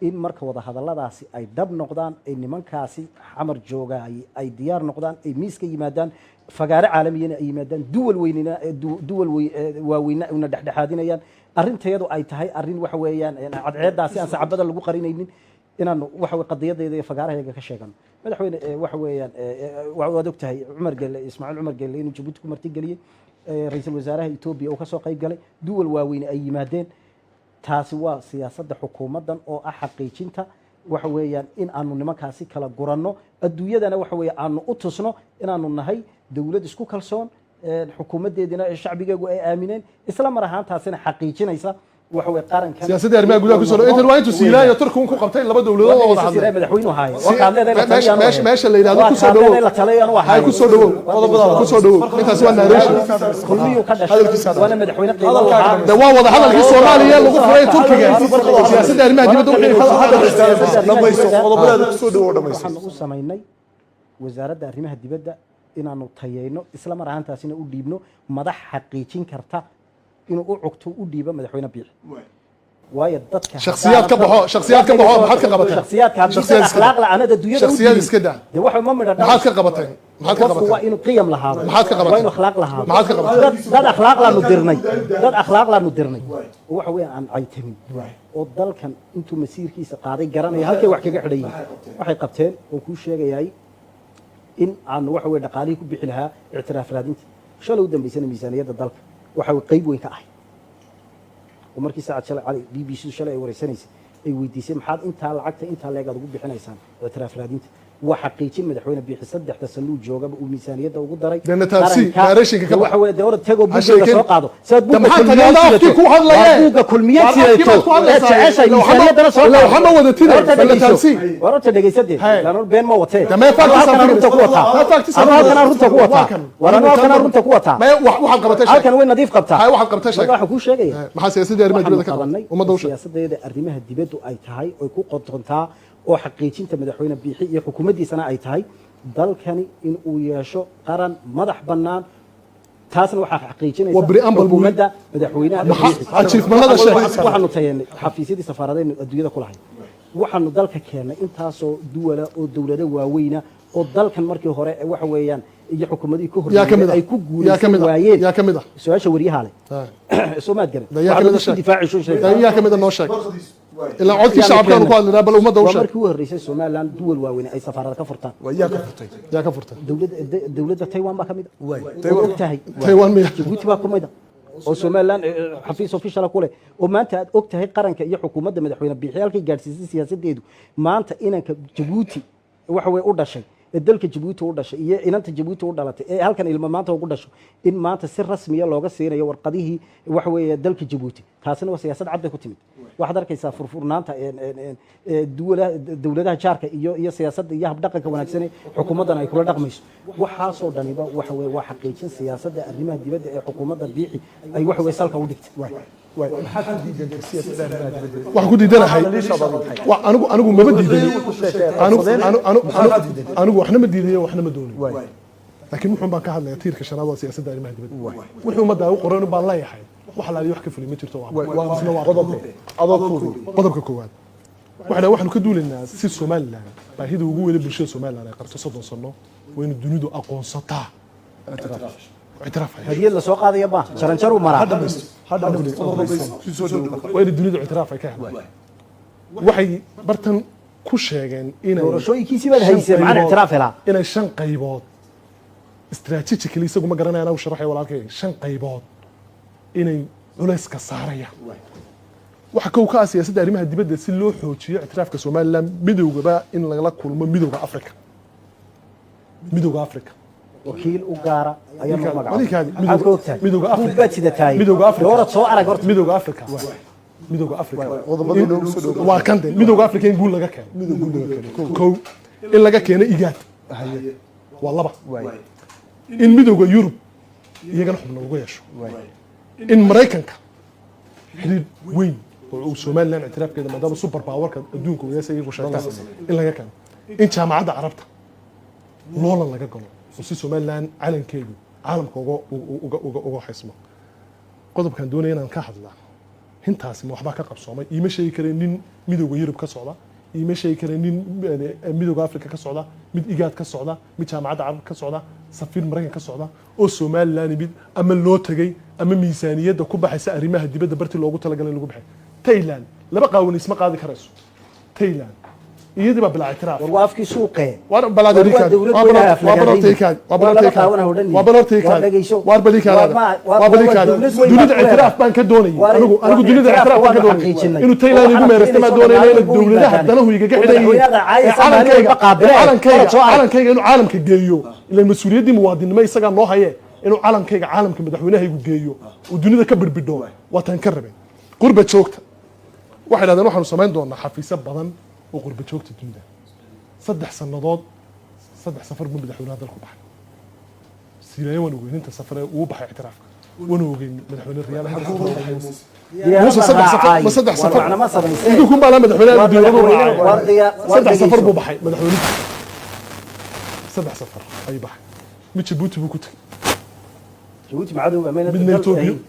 in marka wada hadalladaasi ay dhab noqdaan ay nimankaasi xamar joogaay ay diyaar noqdaan ay miiska yimaadaan fagaare caalamiyana ay yimaadaan duwal waaweyna una dhexdhexaadinayaan arrinteedu ay tahay arrin waxa weeyaan cadceeddaasi aan sacabada lagu qarinaynin inaan waxa way qadiyadeeda iyo fagaaraheega ka sheegano madaxweyne waxa weeyaan waad ogtahay Cumar Gelle Ismaaciil Cumar Gelle inuu Djibouti ku martigeliyay ra'iisul wasaaraha Ethiopia oo ka soo qayb galay duwal waaweyn ay yimaadeen taasi waa siyaasadda xukuumaddan oo ah xaqiijinta waxa weeyaan in aanu nimankaasi kala guranno adduunyadana waxa weeye aanu u tusno inaanu nahay dawlad isku kalsoon xukuumaddeedina shacbigeegu ay aamineen isla mar ahaantaasina xaqiijinaysa waxa weeye qarankan siyaasadda arrimaha gudaha ku soo inta waa intuu Siilaayo Turkiga ku qabtay laba dawladood oo wada hadlay madaxweynuhu hayo waxaad leedahay meesha la yiraahdo ku soo dhawow la taliyaan waxa ku soo dhawow qodobada ku soo dhawow intaas waa narration kulmiyu ka dhashay waana madaxweyne qiimo da waa wada hadalkii Soomaaliya lagu furay Turkiga siyaasadda arrimaha dibadda wixii dhamaysto qodobada ku soo dhawow dhamaysto waxaan u sameynay wasaaradda arrimaha dibadda inaanu tayeyno isla mar ahaantaasina u dhiibno madax xaqiijin karta inuu u cugto u dhiibo madaxweyne biixi waayo dadka shakhsiyaad ka baxo maxaad ka qabatay shakhsiyaad akhlaaq la'aanada dunyada shakhsiyaad iska daa waxa ma midha maxaad ka qabatay waa inuu qiyam lahaado maxaad ka qabatay waa inuu akhlaaq lahaado maxaad ka qabatay dad akhlaaq laanu dirnay oo waxa weeye aan caytamin oo dalkan intuu masiirkiisa qaaday garanaya halkay wax kaga xidhan yihiin waxay qabteen oo kuu sheegayay in aan waxa weeye dhaqaalihii ku bixi lahaa ictiraaf raadinta shalay u dambaysana miisaaniyadda dalka waxa uu qayb weyn ka ahay oo markii saacad shalay cali BBC shalay ay wareysanaysay ay weydiisay maxaad intaa lacagta intaa leeg aad ugu bixinaysaan ictiraaf raadinta waa xaqiijin madaxweyne biixi 3 sano joogaba uu miisaaniyadda ugu daray narrationka ka waxa weeye dawlad tago bulshada soo qaado saad buuga kulmiyadtiido jeceshay miisaaniyaddana soo qaado waxama wadatida ballantaasi wararta dhageysadee lano been ma watee damee halkan runta ku wataa halkan runta ku wataa waxaad qabatay halkan way nadiif qabtaa waxaad qabtay sheeg waxaan ku sheegaya maxaa siyaasadda arrimaha dibadda ka qabanay ummadda u sheeg siyaasadda arrimaha dibaddu ay tahay oo ku qotontaa oo xaqiijinta madaxweyne biixi iyo xukuumaddiisana ay tahay dalkani in uu yeesho qaran madax bannaan taasna waxaa xaqiijinaysa xukuumadda madaxweynaha achievements sheeg waxaanu tayeynay xafiisyadii safaaradeena adduunyada ku lahay waxaanu dalka keennay intaasoo duwala oo dawlado waaweyna oo dalkan markii hore waxa weeyaan iyo xukuumadii ka horreeyay ay ku guulaysan waayeen yaa kamid ah su'aasha wariyaha leh Soomaad garan yaa kamid ah difaaci yaa kamid ah noo sheeg ilaa codkii shacabka ku hadlaa bal ummadda u sheeg markii u horeysay Soomaaliland duwal waaweyn ay safaarada ka furtaan yaa ka furtay dawladda Taiwan baa kamid ah Taiwan miya Djibouti baa kamid ah oo Soomaaliland xafiis official ku leh oo maanta aad ogtahay qaranka iyo xukuumadda madaxweyne biixi halkay gaarsiisay siyaasadeedu maanta inanka Djibouti waxa way u dhashay dalka Djibouti u dhashay iyo inanta Djibouti u dhalatay ee halkan ilmo maanta ugu dhasho in maanta si rasmi ah looga siinayo warqadihii waxa weeye dalka Djibouti taasina waa siyaasad cad bay ku timid waxaad arkaysaa furfurnaanta dawladaha jaarka iyo siyaasadda iyo habdhaqanka wanaagsan ee xukuumaddan ay kula dhaqmayso waxaasoo dhaniba waxa weeye waa xaqiijin siyaasadda arrimaha dibadda ee xukuumadda biixi ay waxa weeye salka u dhigtay wax ku diidanahay anigu maba diiday anigu waxna ma diidayo waxna ma doonin laakiin wuxuun baan ka hadlaya tiirka shanaad waa siyaasadda arrimaha dibadda wuxuu ummadda u qoran baan leeyahay wax laaliyo wax ka fulay ma jirto qodobka koowaad waxaanu ka duulaynaa si Soomaaliland baahida ugu weyn bulshada Soomaaliland ay qabto 30 sano waa in dunidu aqoonsataa اعتراف هدية اللي سوق هذا يبا شرنشر ومرا وين الدنيا اعتراف كان waxay bartan ku sheegeen inay doorashooyinkiisi baa haysay macna اعتراف hela inay 5 qaybood strategically isagu ma garanayaan oo sharaxay walaalkay 5 qaybood inay culays ka saarayaan waxa ka siyaasadda arrimaha dibadda si loo xoojiyo اعتراafka Soomaaliland midowgaba in laga kulmo midowga Afrika midowga africa wakiil u gaara ayaa loo Malikaadi, magacaabay maxaad ka ogtahay midowga Afrika. buug baad sidatahay Midowga Afrika. doorad soo arag horta midowga africa midowga africa qodobadii noogu soo dhow waa kan de midowga africa in guul laga keeno kow in laga keeno igaad waa laba in midowga yurub iyagana xubno lagu yeesho in maraykanka xidhiidh weyn oo uu somalilan ictiraafkeeda maadaama super powerka adduunka wadaasa iyagu sheegtaan in laga keeno in jaamacadda carabta loolan laga galo oo si somalilan calankeedu caalamka uga xismo qodobkan doonaya inaan ka hadlaa hintaasi ma waxbaa ka qabsoomay iima sheegi kareen nin midowga yurub ka socda iima sheegi kareen nin midowga africa ka socda mid igaad ka socda mid jaamacadda carabka ka socda safiir maraykan ka socda oo somalilan mid ama loo tagay ama miisaaniyadda ku baxaysa arrimaha dibadda barti loogu talagalay in lagu baxay tayland laba qaawani isma qaadi karayso tayland iyadii baa bilaa ictiraaf war waa afkii suuqee war balaad rikaad waa balaad rikaad waa balaad rikaad waa balaad rikaad waa balaad rikaad waa balaad rikaad dunida ictiraaf baan ka doonayay anigu dunida ictiraaf baan ka doonayay inuu Thailand igu meeraysto ma doonayay in dawladaha danahu iga xidhay calankayga inuu caalamka geeyo ilaa mas'uuliyaddii muwaadinimo isaga noo haye inuu calankayga caalamka madaxweynahaygu geeyo oo dunida ka birbidho waa tan ka rabay qurba joogta waxay yiraahdeen waxaanu samayn doonaa xafiisyo badan oo qurba joogta dunida 3 sanadood 3 safar buu madaxweynaha dalku baxay siiraayo wan ogeyninta safaree uu baxay ictiraafka wan ogeyn madaxweyne riyaal muuse 3 safar ma 3 safar macna ma sameysay intuu kun baa madaxweynaha dowladdu raacay 3 safar buu baxay madaxweynaha 3 safar ay baxay mid Djibouti buu ku tagay Djibouti macadu ameenada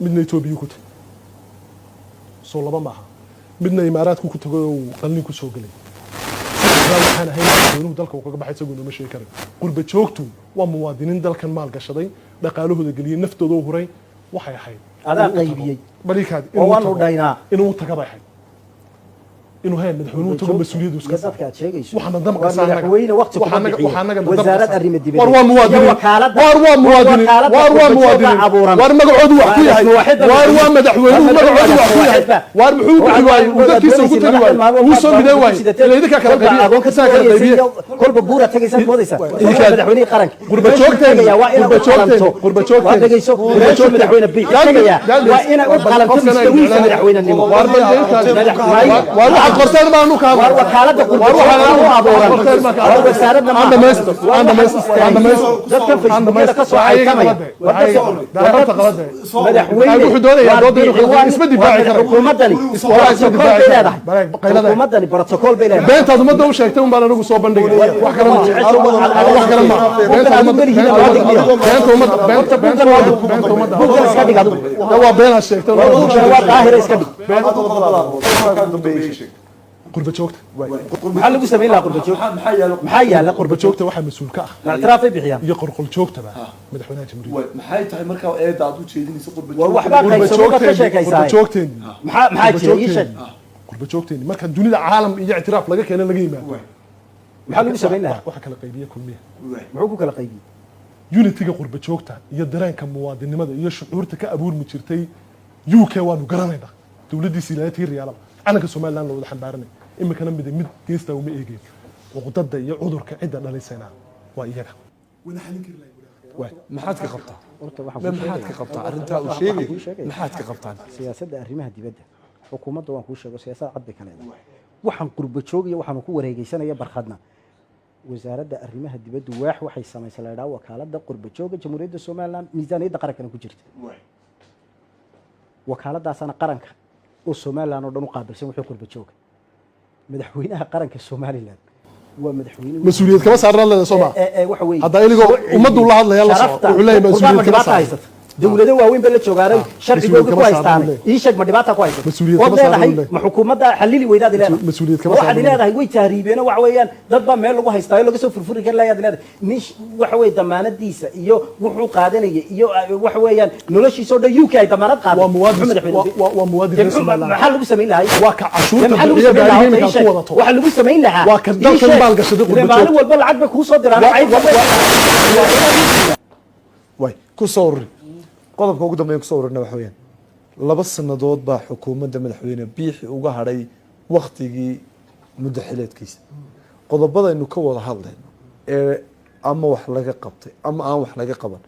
midna Ethiopia ku tagay soo laba maaha midna imaaraadku ku tago oo qalin ku soo galay waxaan ahayn inuu dalka uu kaga baxay isagoo ma sheegi karo qurba joogtu waa muwaadiniin dalkan maal gashaday dhaqaalahooda galiyay naftooda u huray waxay ahayd adaa qaybiyay balikaad oo waan u dhaynaa inuu taga baxay inuu hay madaxweynuhu tago mas'uuliyadu iska dadka aad sheegayso waxaan damqa saanaga madaxweyne waqti ku bixiyo wasaaradda arrimaha dibadda war waa muwaadiniin war waa muwaadiniin war magacoodu wax ku yahay war waa madaxweynuhu magacoodu wax ku yahay war muxuu ku xiwaay dadkiisa ugu tagi waay uu soo mideen waay ilaa idinka kala qaybiyo agoon ka soo qaybiyo kolba buura tagaysa moodaysa madaxweynaha qaranka qurba joogteen qurba madaxweyne bixiya waa ina u qalanto madaxweyne madaxweynenimo war war qortaan ma anu ka war wakaalada qurbajoogta oo abuuran war wasaaradda ma dadka facebookada ka soo caytamaya madaxweyne wuxuu doonayaa dooda inuu isma difaaci karo xukuumadani xukuumadani protocol bay leedahay beentaad umada u sheegtay un baan anigu soo bandhigay wax kale ma beenta umada iska dhig adigu waa beenaad sheegtay waa daahir iska dhig qurba joogta maxaa lagu sameyn lahaa qurba joogta maxaa yaala qurba joogta waxaa mas'uul ka ah ictiraaf ay bixiyaan iyo qorqol joogtaba madaxweynaha jamhuuriyadda maxay tahay markaa eeda aad u jeedinayso qurba war waxbaa qaybsamo ka sheekaysaa qurba joogteeni maxaa jira ii sheeg qurba joogteeni marka dunida caalam iyo ictiraaf laga keenay laga yimaado maxaa lagu sameyn lahaa waxa kala qaybiya kulmiya muxuu ku kala qaybiyey unitiga qurba joogta iyo dareenka muwaadinimada iyo shucuurta ka abuurmi jirtay UK waanu garanaynaa dawladdiisa ilaahay riyaalaba calanka Soomaaliland loo wada xambaaranay imikana mid geesta uma eegeen uqdada iyo cudurka cidda dhalisayna waa iyaga maxaad ka qabtaa maxaad ka qabtaa arrintaa uu sheegay maxaad ka qabtaan siyaasadda arrimaha dibadda xukuumadda waan kuu sheego siyaasad cad bay ka leedahay waxaan qurba joog iyo waxaan ku wareegaysanaya barkhadna wasaaradda arrimaha dibaddu waxay samaysay la yiraahdo wakaaladda qurba jooga jamhuuriyadda Soomaaliland miisaaniyadda qaranka ku jirta wakaaladaasana qaranka oo Soomaaliland oo dhan u qaabilsan wuxuu qurba jooga madaxweynaha qaranka Soomaaliland waa madaxweynaha mas'uuliyad kama saarna leedahay Soomaa waxa weeye hadda iligo ummaddu la hadlaya la soo wuxuu leeyahay mas'uuliyad kama saarna dawladda waaweyn baa la joogaanay sharcigooda ku haystaan ii sheeg ma dhibaata ku haysto mas'uuliyad kama saarna ma xukuumadda xalili weydaad leedahay mas'uuliyad kama saarna waxaad leedahay way taariibeen waxa weeyaan dad baa meel lagu haystaa laga soo furfuri kar leeyahay leedahay nish waxa weey damaanadiisa iyo wuxuu qaadanayay iyo waxa weeyaan noloshiisa oo dhan UK ay damaanad qaaday waa muwaadin Soomaaliland maxaa lagu sameyn lahaa waa ka cashuurta bixiya gaariga ku wadato waxa lagu sameyn lahaa waa ka dalkan maal gashaday qurba joog maalin walba lacag bay ku soo diraan way ku soo qodobka ugu dambeeya ku soo ururna waxa weeyaan 2 sanadood baa xukuumadda madaxweyne biixi uga hadhay waqtigii muddo xileedkiisa qodobada inuu ka wada hadlayno ee ama wax laga qabtay ama aan wax laga qaban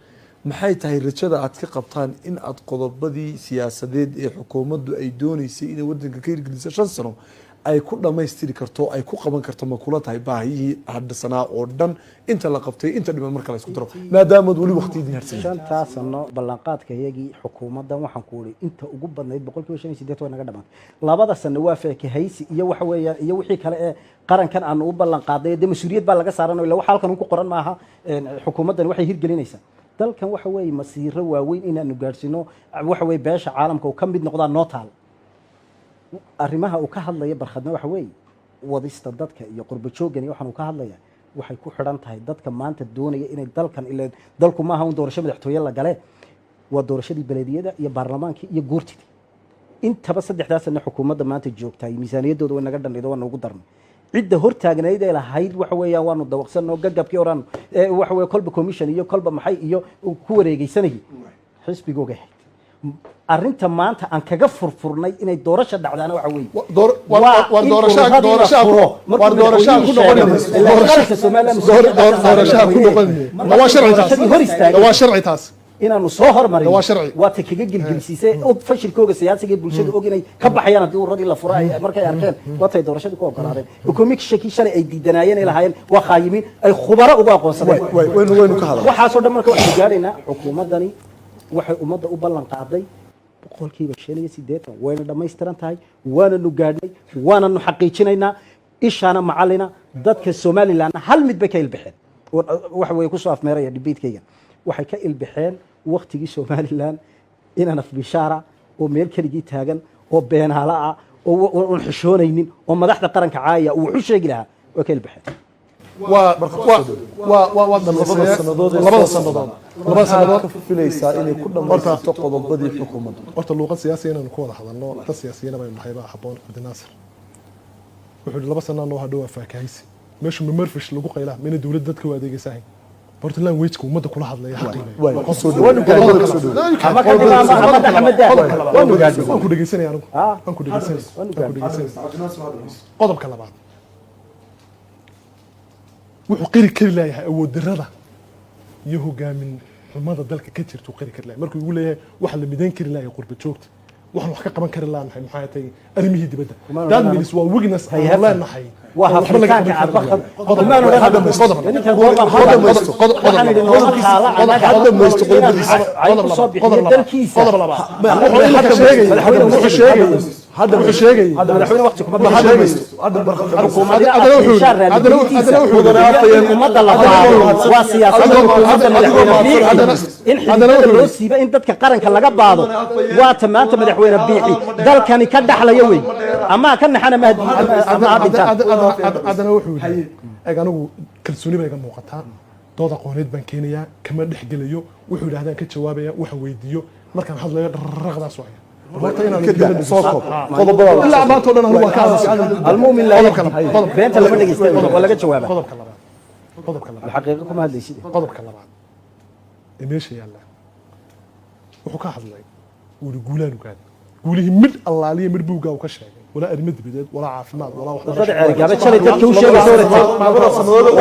maxay tahay rajada aad ka qabtaan in aad qodobadii siyaasadeed ee xukuumaddu ay dooneysay inay wadanka ka hirgeliso 5 sano ay ku dhamaystiri karto ay ku qaban karto ma kula tahay baahiyihii hadhasanaa oo dhan inta la qabtay inta dhiman marka la isku daro maadaama wali waqtiyadii harsan 5 sano ballanqaadka iyagii xukuumaddan waxaan ku wari inta ugu badnayd 158 way naga dhamaatay labada sano waa faakahaysi iyo waxa weeyaan iyo wixii kale ee qarankan aan u ballanqaaday de mas'uuliyad baa laga saaranayo ilaa waxa halkan ku qoran maaha xukuumaddan waxay hirgelinaysaa dalkan waxa weeye masiiro waaweyn inaanu gaarsiino waxa weeye beesha caalamka oo ka mid noqdaan nootaal arrimaha uu ka hadlaya barkhadna waxa weeye wadista dadka iyo qurbo joogani waxaan uu ka hadlaya waxay ku xidhan tahay dadka maanta doonaya inay dalkan ilaa dalku maaha un doorasho madaxtooye la gale waa doorashadii belediyada iyo baarlamaankii iyo guurtidii intaba saddexdaas sano xukuumadda maanta joogtay miisaaniyaddooda way naga dhandhido waa noogu darnay cidda hortaagnayd ee lahayd waxa weeyaan waanu dawaqsanno gagabkii oraan waxa weeye kolba commission iyo kolba maxay iyo ku wareegaysanayay xisbigooga ahayd arrinta maanta aan kaga furfurnay inay doorasho dhacdaana waxa weeye war doorashaha ku noqon waa sharci taas inaanu soo hormarin waa ta kaga gilgilsiisay oo fashilkooga siyaasiga bulshada og inay ka baxayaan haddii urradii la furay markay arkeen watay doorashadii ku ogolaadeen hukuumikii shalay ay diidanaayeen ay lahaayeen waa khaayimiin ay khubaro uga aqoonsadeen waynu ka hadalnaa waxaasoo dhan marka waxay gaadhaynaa xukuumaddani waxay ummadda u ballan qaaday 85% wayna dhammaystiran tahay waananu gaadhnay waananu xaqiijinaynaa ishaana macalina dadka Somaliland hal mid bay ka ilbixeen waxa way ku soo afmeeraya debatekayga waxay ka ilbixeen waqtigii Somaliland inaan afbishaara oo meel kaligii taagan oo beenaala ah oo xishoonaynin oo madaxda qaranka caaya uu wuxuu sheegi lahaa way ka ilbixeen labada sanadood ka filaysaa inay ku dhamaysto qodobadii xukuumadda horta luuqad siyaasi inaan ku wada hadalno dad siyaasiyiin baynu nahay baa habboon Cabdinaasir wuxuu 2 sano noo hadhow faakahaysi meeshu mamarfish lagu qaylaa mina dawladda dadka u adeegaysaa horta language-ku ummadda kula hadlaya waan ku dhegeysanaya anigu waan ku dhegeysanaya qodobka labaad wuxuu qiri kari leeyahay awood darrada iyo hogaamin xumada dalka ka jirto qiri kari leeyahay markuu ugu leeyahay waxa la midayn kari leeyahay qurba joogta waxaan wax ka qaban kari laanahay maxay tahay arrimihii dibadda that means waa weakness aan leenahay وهافريكانك عبخد قدمان ولا هذا مستقبل هذا مش شيء هذا مدحونا وقتكم هذا ميستو هذا الحكومه هذا هذا سيبا in dadka qaranka laga baado waa tamaanta madaxweyne biixi dalkani ka dhaxlaya weey ama ka naxana adana wuxuu yahay anigu kalsooni bay ka muuqataa dood aqooneed baan keenayaa kama dhexgelayo wuxuu yiraahdaan ka jawaabaya waxa weydiiyo markaan hadlayo raqdaas waaya horta inaan kala soo koob qodobada illa maanta oo dhan anigu waa ka almuumin la qodob beenta lama dhageystay waa laga jawaaba qodobka labaad xaqiiqo kuma hadlaysid qodobka labaad meesha yaalla wuxuu ka hadlay uu guulaan ugaad guulihii mid allaaliye mid buuga uu ka sheegay ولا أرمد بدأ ولا عافمات ولا واحد وضع عرق هذا شلي تبكي وشيء بصورة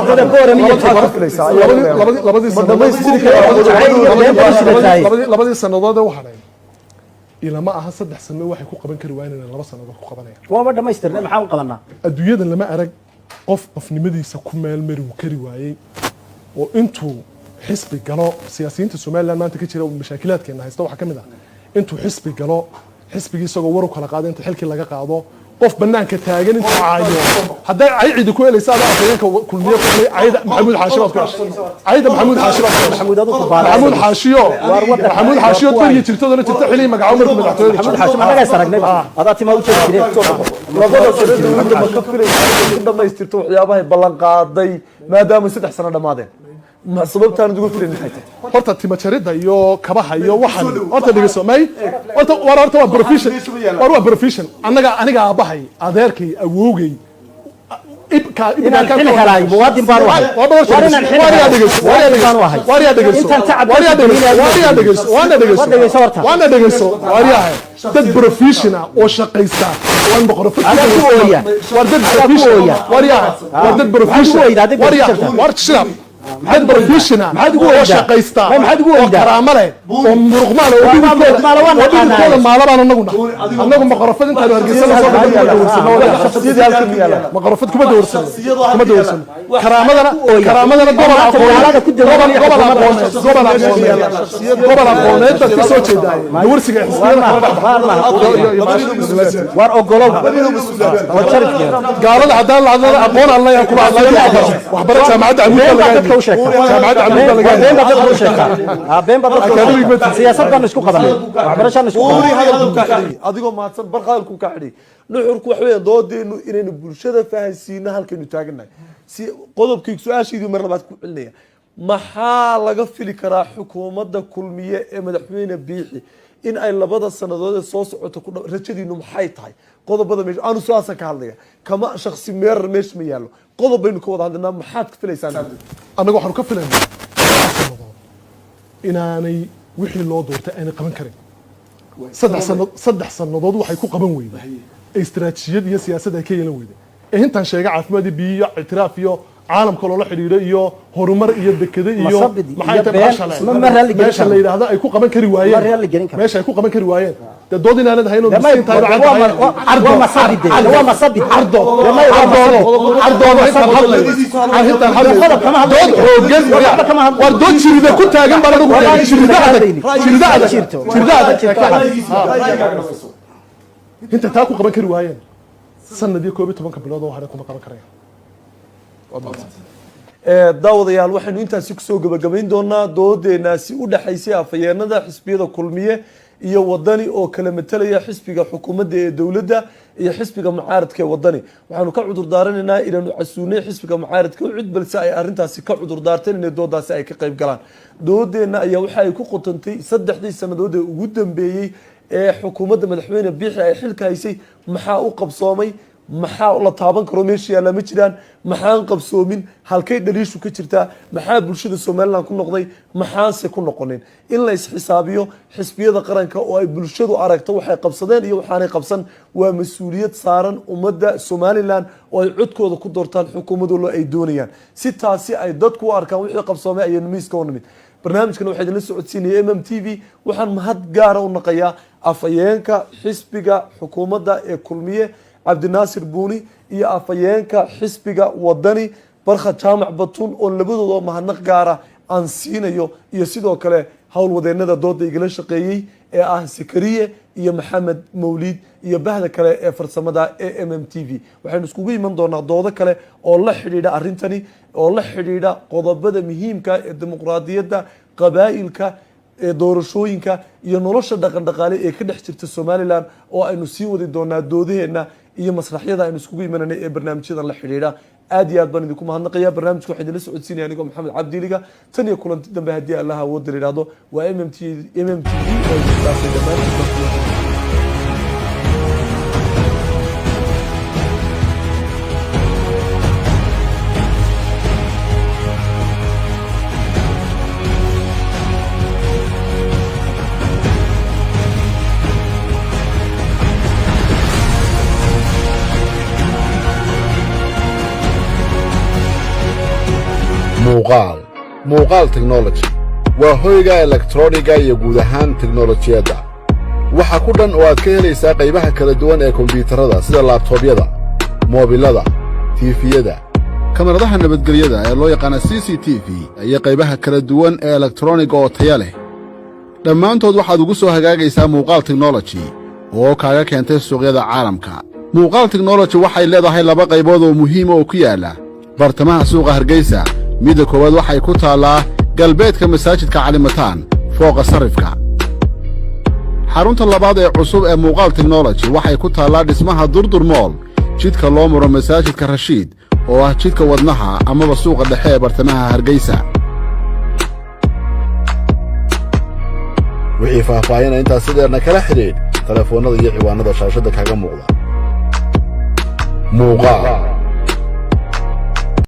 وضع بورة مية لبدي السنوات ده وحنا إلى ما أحس صدق سنة واحد يكون قبل كروان إن لبس سنوات يكون قبلنا وما بدنا ما يسترنا محاول قبلنا الدنيا ده لما أرق قف نمدي سكون مال مرو كروان وأنتو حسب الجلاء سياسيين السومال لما أنت كتير ومشاكلات كنا هيستوى حكمنا أنتو حسب الجلاء حسبي isagoo waru kala qaadeen inta xilkii laga qaado qof banaanka taagan inta caayo haday ay cid ku helaysaa afayeenka kulmiye kulay ayda maxamuud xaashiyo ayda maxamuud xaashiyo maxamuud xaashiyo maxamuud xaashiyo tooy jirtooda jirta xilii magaca umar madaxtooyada maxamuud xaashiyo ma naga saragnay adaa timaa u jeedin labada ma ka filaysaa in dhamaystirto waxyaabaha ballan qaaday maadaama 3 sano dhamaadeen ما سببتان تقول في النهاية horta tima jarida iyo kabaha iyo waxan horta dhigayso may horta waa profession waa profession aniga aabahay adeerkay awowgay ibka helay muwaadin baan wahay waana dhegeyso dad professional oo shaqaysta waan boqor waa dad professional war dad professional war dad professional oo shaqaysta oo karaamo leh oo muruqmaal oo bidikooda maalabaan anagu maqarafad intaanu hargeysana soo maqarafad kuma dowrsan karaamadana gobol aqooneed dad ka soo jeedaay warsiga war ogolow gaalada haddaan lacagada aqoon aan leeyahay kuma waxbara jaamacadda siyaasaddan isku qabanay waxbarashaan isku qabanay adigoo mahadsan barqaalku ka xidhi nuxurku wax weeyaan doodeenu inaynu bulshada fahansiino halkaynu taaganahay si qodobkii su-aashiidii mar labaad ku celinaya maxaa laga fili karaa xukuumadda kulmiye ee madaxweyne biixi in ay labada sanadood ee soo socoto ku rajadiinu maxay tahay qodobada meesha aanu su-aasan ka hadlaya kama shakhsi meerar meesha ma yaallo qodob baynu ka wada hadlaynaa maxaad ka filaysaan annaga waxaanu ka filaynaa inaanay wixii loo doortay aanay qaban karin saddex sannadood waxay ku qaban weyday ee istiraatiijiyad iyo siyaasad ay ka yeelan weyday ee intaan sheega caafimaad iyo biyo iyo ictiraaf iyo caalamka loola xidhiidho iyo horumar iyo dekado iyo meesha la yidhaahdo ay ku qaban kari waayeen meesha ay ku qaban kari waayeen dee dood inaanad hayn oo miskiin tahay war dood jirida ku taagan baan anigu inta taa ku qaban kari waayeen sanad iyo 12 bilood oo hore kuma qaban karayaan daawadayaal waxaynu intaasi kusoo gabagabayn doonaa doodeenaasi u dhaxaysay afayeenada xisbiyada kulmiye iyo wadani oo kala matalaya xisbiga xukuumadda ee dowladda iyo xisbiga mucaaradka ee wadani waxaanu ka cudur daaranaynaa inaanu casuunay xisbiga mucaaradka cid balse ay arintaasi ka cudur daarteen in doodaasi ay ka qayb galaan doodeena ayaa waxa ay ku qotantay 3 sanadood ee ugu dambeeyay ee xukuumadda madaxweyne biixi ay xilka haysay maxaa u qabsoomay maxaa la taaban karo meesha yaala ma jiraan maxaan qabsoomin halkay dhaliishu ka jirtaa maxaa bulshada Soomaaliland ku noqday maxaanse ku noqonin in la isxisaabiyo xisbiyada qaranka oo ay bulshadu aragto waxay qabsadeen iyo waxaanay qabsan waa mas'uuliyad saaran ummadda Soomaaliland oo ay codkooda ku doortaan xukuumadooda ay doonayaan si taasi ay dadku u arkaan wixii qabsoomay ayay miiska u nimid barnaamijkan waxa idin la socodsiinayay MMTV waxaan mahad gaar ah u naqayaa afayeenka xisbiga xukuumadda ee kulmiye cabdinaasir buuni iyo afayeenka xisbiga wadani barkha jaamac batun oo labadooda mahadnaq gaara aan siinayo iyo sidoo kale howlwadeenada dooda igala shaqeeyay ee ah Sakariye iyo Maxamed Mawlid iyo bahda kale ee farsamada ee MMTV waxaynu iskugu iman doonaa doodo kale oo la xidhiidha arintani oo la xidhiidha qodobada muhiimka ee dimuqraadiyadda qabaa'ilka ee doorashooyinka iyo nolosha dhaqan dhaqaale ee ka dhex jirta Soomaaliland oo aynu sii wadi doonaa doodaheena iyo masraxyada aynu iskugu imananay ee barnaamijyada la xiriira aad iyo aad baan idinku mahadnaqayaa barnaamijka waxaan idin la socodsiinaya anigoo Maxamed Cabdiliga tan iyo kulanti dambe haddii Allah awood yiraahdo waa MMTV oo taasay dhammaan muuqaal technology waa hoyga elektrooniga iyo guud ahaan teknolojiyadda waxa ku dhan oo aad ka helaysaa qaybaha kala duwan ee kombiyuutarada sida laabtoobyada moobilada tiifiyada kamaradaha nabadgelyada ee loo yaqaan CCTV iyo qaybaha kala duwan ee elektrooniga oo taya leh dhammaantood waxaad ugu soo hagaagaysaa muuqaal technology oo kaaga keentay suuqyada caalamka muuqaal technology waxay leedahay laba qaybood oo muhiim ah oo ku yaala bartamaha suuqa Hargeysa midda koowaad waxay ku taalaa galbeedka masaajidka Calimataan fooqa sarifka xarunta labaad ee cusub ee muuqaal technology waxay ku taalaa dhismaha Durdur Mall jidka loo maro masaajidka Rashiid oo ah jidka wadnaha amaba suuqa dhexe ee bartamaha Hargeysa wixii faahfaahin intaas sideena kala xiriir telefoonada iyo ciwaanada shaashada kaga muuqda muuqaal